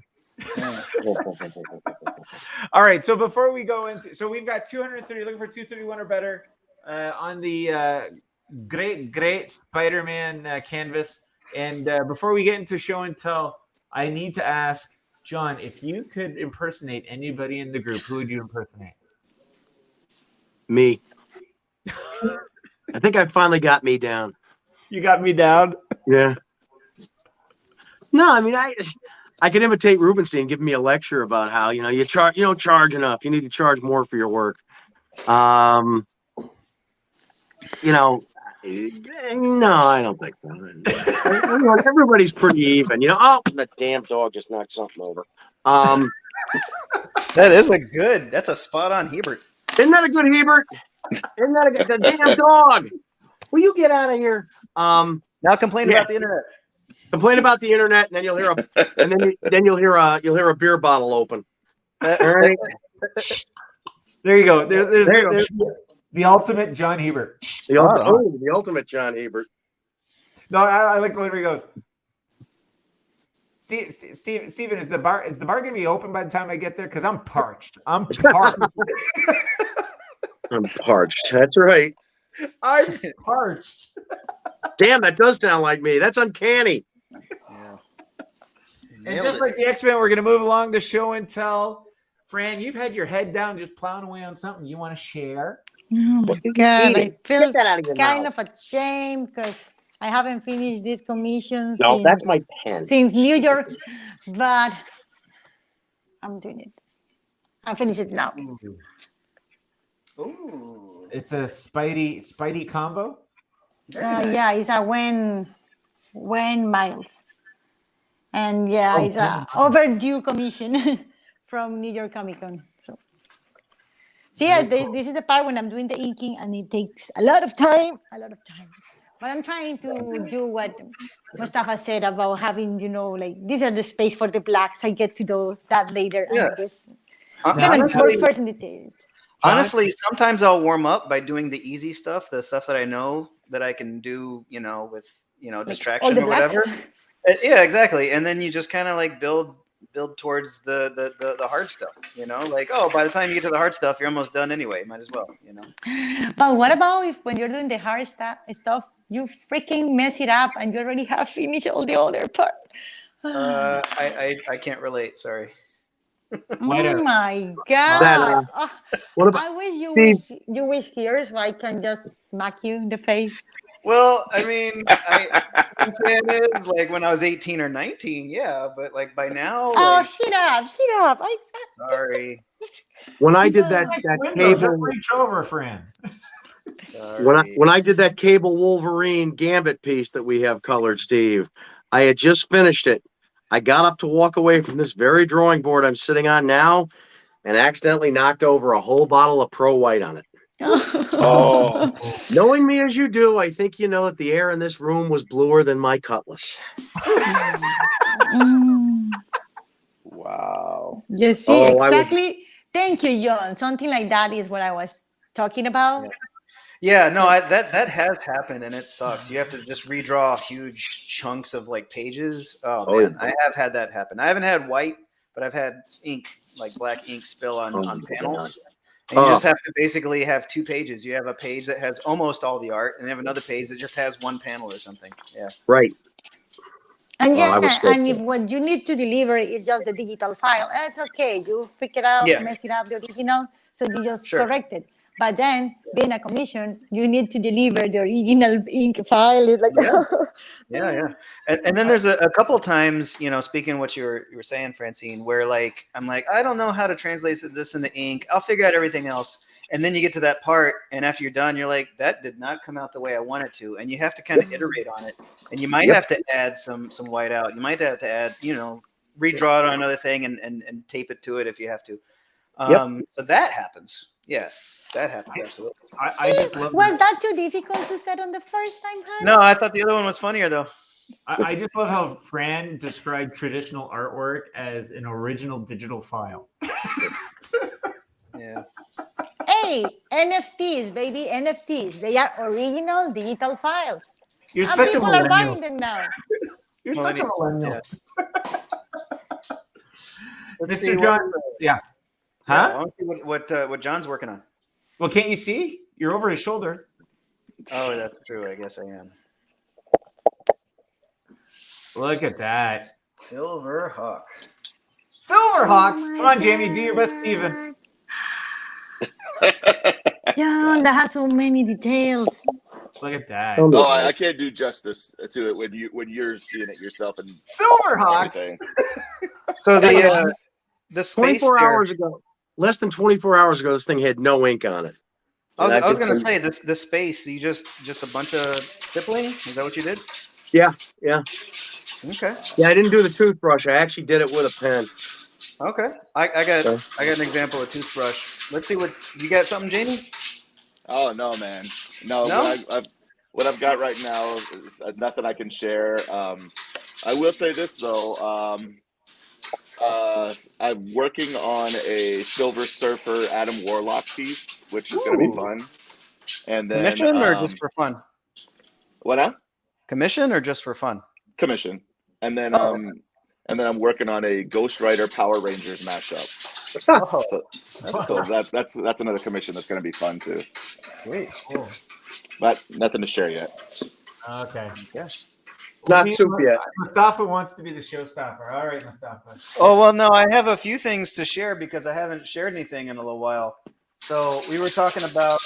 All right, so before we go into, so we've got 230, looking for 231 or better on the great Spider-Man canvas. And before we get into show and tell, I need to ask John, if you could impersonate anybody in the group, who would you impersonate? Me. I think I finally got me down. You got me down? Yeah. No, I mean, I can imitate Rubenstein giving me a lecture about how, you don't charge enough. You need to charge more for your work. No, I don't think so. Everybody's pretty even, you know. Oh, that damn dog just knocked something over. That's a spot on Hebert. Isn't that a good Hebert? Isn't that a good? The damn dog. Will you get out of here? Now complain about the internet. Complain about the internet, and then you'll hear a beer bottle open. All right. There you go. There's the ultimate John Hebert. The ultimate John Hebert. No, I like the way he goes. Steven, is the bar going to be open by the time I get there? Because I'm parched. I'm parched. I'm parched. That's right. I'm parched. Damn, that does sound like me. That's uncanny. Yeah. And just like the X-Men, we're going to move along the show and tell. Fran, you've had your head down just plowing away on something. You want to share? Oh my God, I feel Get that out of your kind mouth. of ashamed because I haven't finished this commission No, that's my pen. since New York, but I'm doing it. I finished it now. Ooh. It's a Spidey combo. Yeah, it's a when Miles, and yeah, it's a overdue commission from New York Comic Con. So yeah, this is the part when I'm doing the inking, and it takes a lot of time. But I'm trying to do what Mustafa said about having, like these are the space for the blacks. I get to do that later. Yeah. And just gonna work first in the details. Honestly, sometimes I'll warm up by doing the easy stuff, the stuff that I know that I can do, with distraction or whatever. Yeah, exactly. And then you just kind of like build towards the hard stuff, like, oh, by the time you get to the hard stuff, you're almost done anyway. Might as well, But what about if when you're doing the hard stuff, you freaking mess it up and you already have finished all the other part? I can't relate. Sorry. Oh my God! What I wish you wish here so I can just smack you in the face. Well, I mean, I'm saying is like when I was 18 or 19, yeah, but like by now. Oh, shut up! Sorry. When I did that cable, reach over, Fran. When I did that Cable Wolverine Gambit piece that we have colored, Steve, I had just finished it. I got up to walk away from this very drawing board I'm sitting on now, and accidentally knocked over a whole bottle of Pro White on it. Oh, Knowing me as you do, I think you know that the air in this room was bluer than my cutlass. wow. You see, exactly. Thank you, John. Something like that is what I was talking about. Yeah, no, that has happened, and it sucks. You have to just redraw huge chunks of like pages. Oh man, I have had that happen. I haven't had white, but I've had ink, like black ink spill on panels. And you just have to basically have 2 pages. You have a page that has almost all the art, and you have another page that just has 1 panel or something. Yeah. Right. And and if what you need to deliver is just the digital file, it's okay. You freak it out, mess it up, the original, so you just correct it. But then, being a commission, you need to deliver the original ink file. It's like yeah. And then there's a couple of times, speaking of what you were saying, Francine, where like I'm like, I don't know how to translate this into ink. I'll figure out everything else. And then you get to that part, and after you're done, you're like, that did not come out the way I want it to. And you have to kind of iterate on it. And you might have to add some white out. You might have to add, redraw it on another thing and tape it to it if you have to. So that happens. Yeah. That happened, absolutely. I just love. Was that too difficult to set on the first time, honey? No, I thought the other one was funnier though. I just love how Fran described traditional artwork as an original digital file. Yeah. Hey, NFTs, baby, NFTs. They are original digital files. You're such a people millennial. are buying them now. You're such a millennial. Yeah. Mr. John. Yeah. Huh? I want to see what John's working on. Well, can't you see? You're over his shoulder. Oh, that's true. I guess I am. Look at that. Silverhawk. Silverhawks. Come on, Jamie. Do your best, Steven. John, that has so many details. Look at that. Oh, I can't do justice to it when you're seeing it yourself and Silverhawks. everything. So the space 24 hours ago, less than 24 hours ago, this thing had no ink on it. I was gonna say this space. You just a bunch of stippling. Is that what you did? Yeah. Okay. Yeah, I didn't do the toothbrush. I actually did it with a pen. Okay. I got an example of toothbrush. Let's see what you got. Something, Jamie? Oh no, man. No, No? what I've got right now is nothing I can share. I will say this though. I'm working on a Silver Surfer Adam Warlock piece, which is going to be fun. And then Commission or just for fun? what now? Commission or just for fun? Commission. And then Oh. and then I'm working on a Ghost Rider Power Rangers mashup. Oh, So that's another commission that's going to be fun too. sweet. Cool. But nothing to share yet. Okay. Yeah. Not soup yet. Mustafa wants to be the showstopper. All right, Mustafa. Oh well, no, I have a few things to share because I haven't shared anything in a little while. So we were talking about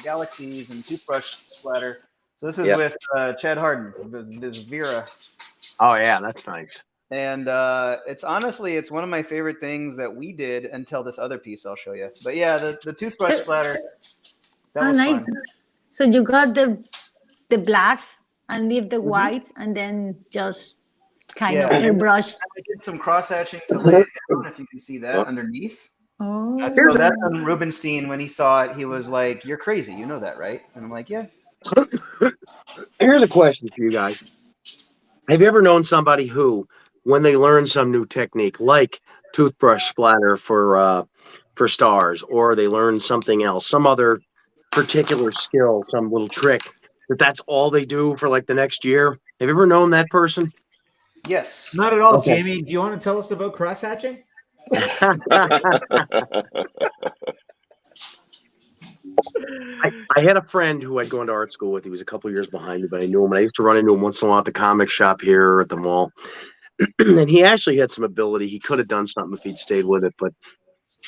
galaxies and toothbrush splatter. So this is with Chad Harden, this Vera. Oh yeah, that's nice. And it's one of my favorite things that we did until this other piece I'll show you. But yeah, the toothbrush splatter. That was nice. fun. So you got the blacks and leave the whites and then just kind of airbrush. I did some cross hatching to lay it down, if you can see that underneath. Oh. That's on Rubenstein. When he saw it, he was like, "You're crazy. You know that, right?" And I'm like, "Yeah." Here's a question for you guys. Have you ever known somebody who, when they learn some new technique, like toothbrush splatter for stars, or they learn something else, some other particular skill, some little trick, that's all they do for like the next year? Have you ever known that person? Yes. Not at all, Jamie. Do you want to tell us about cross hatching? I had a friend who I'd gone to art school with. He was a couple years behind me, but I knew him. And I used to run into him once in a while at the comic shop here at the mall. And he actually had some ability. He could have done something if he'd stayed with it. But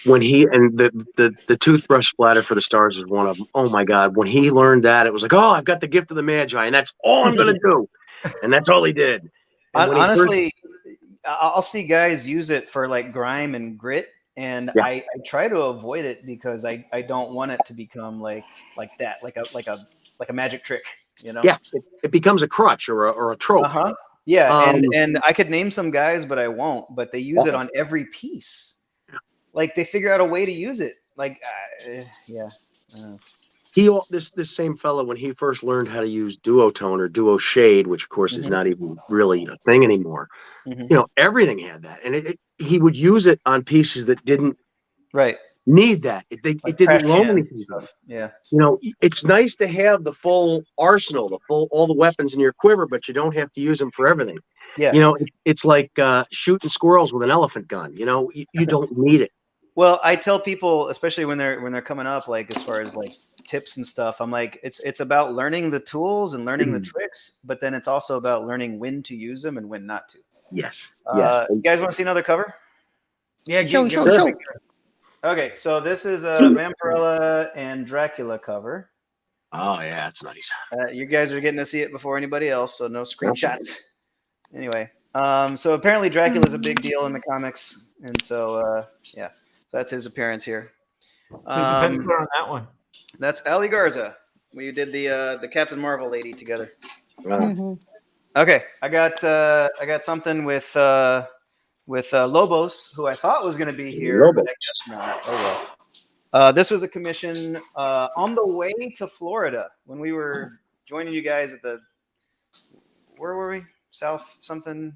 when the toothbrush splatter for the stars is one of them. Oh my God. When he learned that, it was like, oh, I've got the gift of the Magi, and that's all I'm going to do. And that's all he did. And honestly, I'll see guys use it for like grime and grit. And I try to avoid it because I don't want it to become like that, like a magic trick, you know? Yeah, it becomes a crutch or a trope. Uh-huh. Yeah, and I could name some guys, but I won't. But they use it on every piece. Like they figure out a way to use it. Like, This same fellow, when he first learned how to use duotone or duo shade, which of course is not even really a thing anymore. You know, everything had that, and he would use it on pieces that didn't need that. It didn't loan anything. Yeah, you know, it's nice to have the full arsenal, all the weapons in your quiver, but you don't have to use them for everything. Yeah, you know, it's like shooting squirrels with an elephant gun. You know, you don't need it. Well, I tell people, especially when they're coming up, like as far as like tips and stuff, I'm like, it's about learning the tools and learning the tricks, but then it's also about learning when to use them and when not to. Yes. You guys want to see another cover? Yeah, show. Okay, so this is a Vampirella and Dracula cover. Oh yeah, that's nice. You guys are getting to see it before anybody else, so no screenshots. Anyway, so apparently Dracula is a big deal in the comics, and so so that's his appearance here. Who's the pen player on that one? That's Ali Garza. We did the Captain Marvel lady together. Okay, I got something with Lobos, who I thought was going to be here, but I guess not. Oh well. This was a commission on the way to Florida when we were joining you guys at where were we? South something?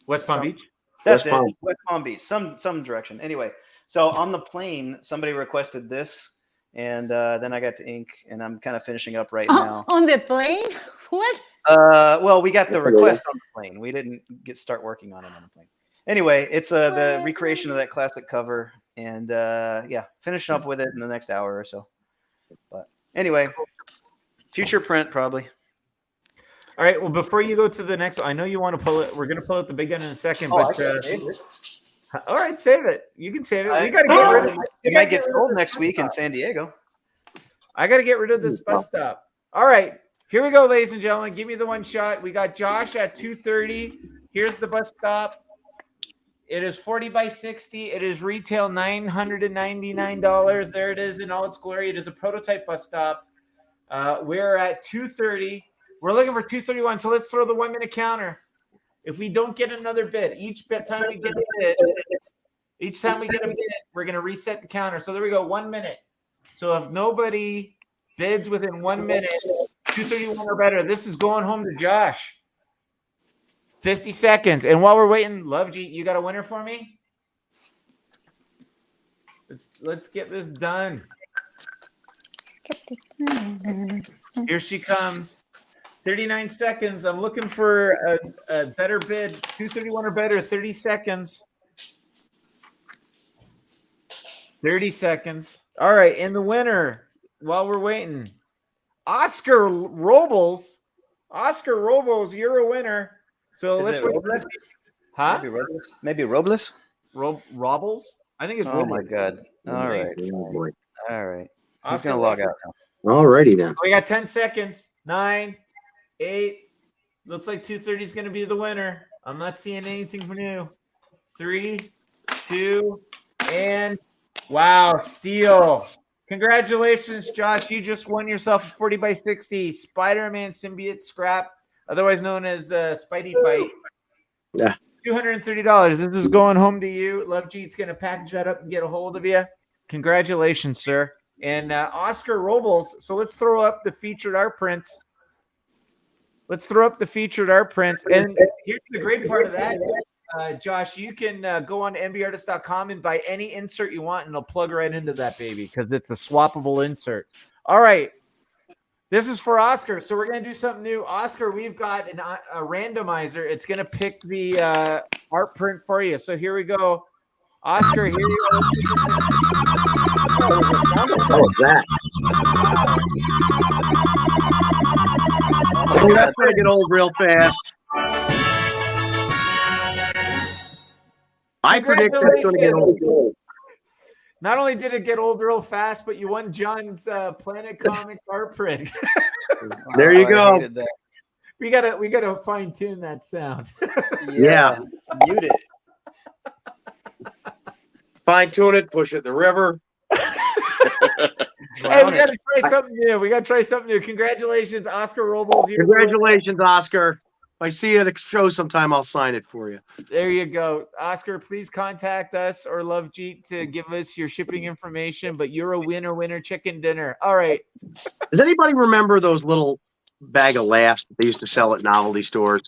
West Palm Beach? That's it. West Palm Beach. Some direction. Anyway, so on the plane, somebody requested this, and then I got to ink, and I'm kind of finishing up right now. On the plane? What? Well, we got the request on the plane. We didn't start working on it on the plane. Anyway, it's the recreation of that classic cover, and finishing up with it in the next hour or so. But anyway, future print probably. All right. Well, before you go to the next, I know you want to pull it. We're going to pull out the big gun in a second. But all right, save it. You can save it. We got to get rid of it. It might get sold next week in San Diego. I got to get rid of this bus stop. All right. Here we go, ladies and gentlemen. Give me the one shot. We got Josh at 2:30. Here's the bus stop. It is 40 by 60. It is retail $999. There it is in all its glory. It is a prototype bus stop. We're at 2:30. We're looking for 2:31. So let's throw the 1 minute counter. If we don't get another bid, each time we get a bid, we're going to reset the counter. So there we go, 1 minute. So if nobody bids within 1 minute, 2:31 or better, this is going home to Josh. 50 seconds. And while we're waiting, Love G, you got a winner for me? Let's get this done. Here she comes. 39 seconds. I'm looking for a better bid. 2:31 or better. 30 seconds. 30 seconds. All right. And the winner, while we're waiting, Oscar Robles. Oscar Robles, you're a winner. So let's wait. Huh? Maybe Robles? Robles? I think it's Oh Robles. my God. All right. Boy. All right. He's Oscar going to log out now. All righty then. We got 10 seconds. 9, 8. Looks like 2:30 is going to be the winner. I'm not seeing anything new. 3, 2, and wow, steal. Congratulations, Josh. You just won yourself a 40 by 60 Spider-Man symbiote scrap, otherwise known as Spidey Fight. Yeah. $230. This is going home to you. Love G's going to package that up and get a hold of you. Congratulations, sir. And Oscar Robles. So let's throw up the featured art prints. And here's the great part of that. Josh, you can go on to MBartist.com and buy any insert you want, and it'll plug right into that baby because it's a swappable insert. All right. This is for Oscar. So we're going to do something new. Oscar, we've got a randomizer. It's going to pick the art print for you. So here we go. Oscar, here you go. What was that? Oh, that's going to get old real fast. I predict that's going to get old. Not only did it get old real fast, but you won John's Planet Comics art print. There you go. I hated that. We gotta fine tune that sound. Yeah. Mute it. Fine tune it, push it in the river. Hey, we gotta try something new. Congratulations, Oscar Robles. Congratulations, Oscar. If I see you at a show sometime, I'll sign it for you. There you go. Oscar, please contact us or Love Jeet to give us your shipping information, but you're a winner chicken dinner. All right. Does anybody remember those little bag of laughs that they used to sell at novelty stores?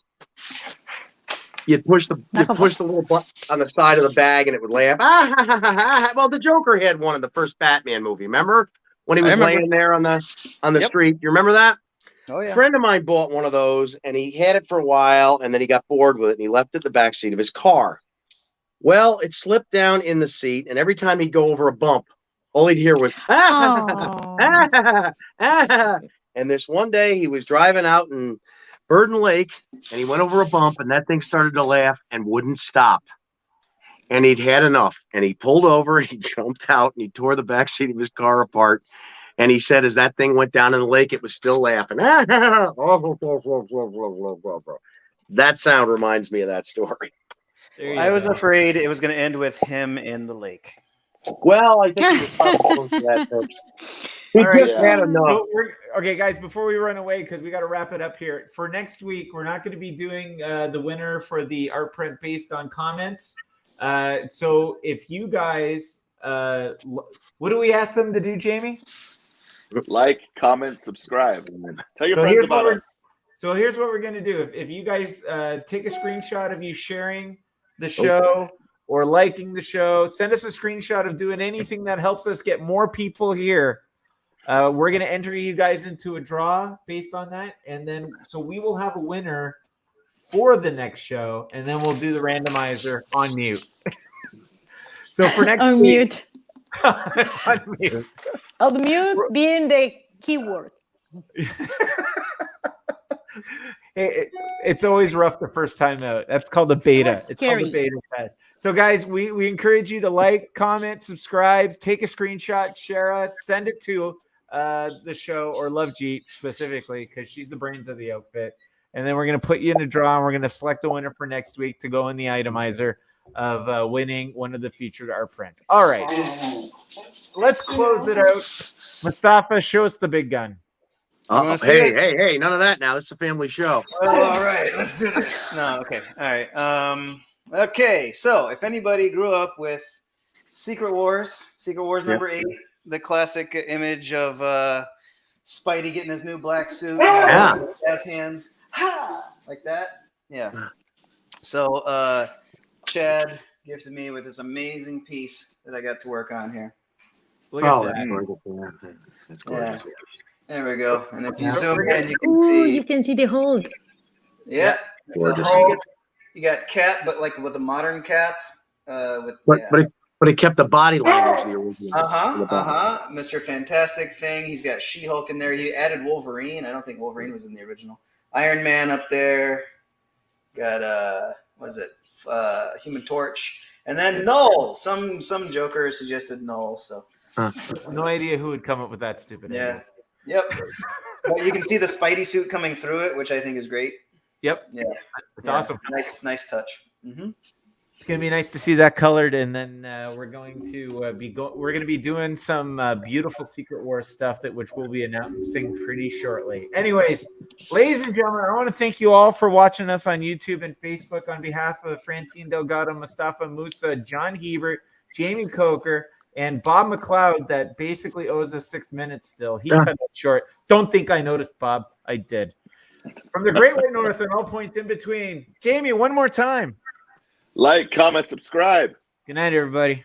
You'd push the little button on the side of the bag and it would laugh. Well, the Joker had one in the first Batman movie. Remember when he was laying there on the street? You remember that? Oh yeah. A friend of mine bought one of those and he had it for a while and then he got bored with it and he left it in the back seat of his car. Well, it slipped down in the seat and every time he'd go over a bump, all he'd hear was And this one day he was driving out in Burden Lake and he went over a bump and that thing started to laugh and wouldn't stop. And he'd had enough and he pulled over, he jumped out and he tore the back seat of his car apart. And he said, as that thing went down in the lake, it was still laughing. That sound reminds me of that story. I was afraid it was going to end with him in the lake. Well, I think he was probably close to that. He just had enough. Okay, guys, before we run away, because we got to wrap it up here. For next week, we're not going to be doing the winner for the art print based on comments. So if you guys, what do we ask them to do, Jamie? Like, comment, subscribe. Tell your friends about us. So here's what we're going to do. If you guys take a screenshot of you sharing the show or liking the show, send us a screenshot of doing anything that helps us get more people here. We're going to enter you guys into a draw based on that. And then, so we will have a winner for the next show. And then we'll do the randomizer on mute. So for next on week, mute. on mute. On mute being the keyword. It's always rough the first time out. That's called a beta. That's it's called a beta test. So, guys, we encourage you to like, comment, subscribe, take a screenshot, share us, send it to the show or Love Jeet specifically because she's the brains of the outfit. And then we're going to put you in a draw and we're going to select a winner for next week to go in the itemizer. of winning one of the featured art prints. All right, let's close it out. Mustafa, show us the big gun. wanna see Hey, it? hey, none of that now. This is a family show. All right, let's do this. No, okay, all right. Okay, so if anybody grew up with Secret Wars number 8, the classic image of Spidey getting his new black suit, jazz hands, like that. Yeah. So Chad gifted me with this amazing piece that I got to work on here. Look at that. That's gorgeous. Yeah. There we go. And if you Yeah. zoom in, you can Ooh, see. you can see the Hulk. Yeah. The Gorgeous. Hulk. You got Cap, but like with a modern Cap. But it kept the body language the original. Mr. Fantastic thing. He's got She-Hulk in there. He added Wolverine. I don't think Wolverine was in the original. Iron Man up there. Got Human Torch, and then Null. Some Joker suggested Null. So No idea who would come up with that stupid yeah, idea. yep. But you can see the Spidey suit coming through it, which I think is great. Yep. Yeah, It's awesome. Nice touch. Mm-hmm. It's gonna be nice to see that colored, and then we're going to be doing some beautiful Secret Wars stuff which we'll be announcing pretty shortly. Anyways, ladies and gentlemen, I want to thank you all for watching us on YouTube and Facebook. On behalf of Francine Delgado, Mustafa Musa, John Hebert, Jamie Coker, and Bob McLeod, that basically owes us 6 minutes still. He cut it short. Don't think I noticed, Bob. I did. From the Great White North and all points in between, Jamie, one more time. Like, comment, subscribe. Good night, everybody.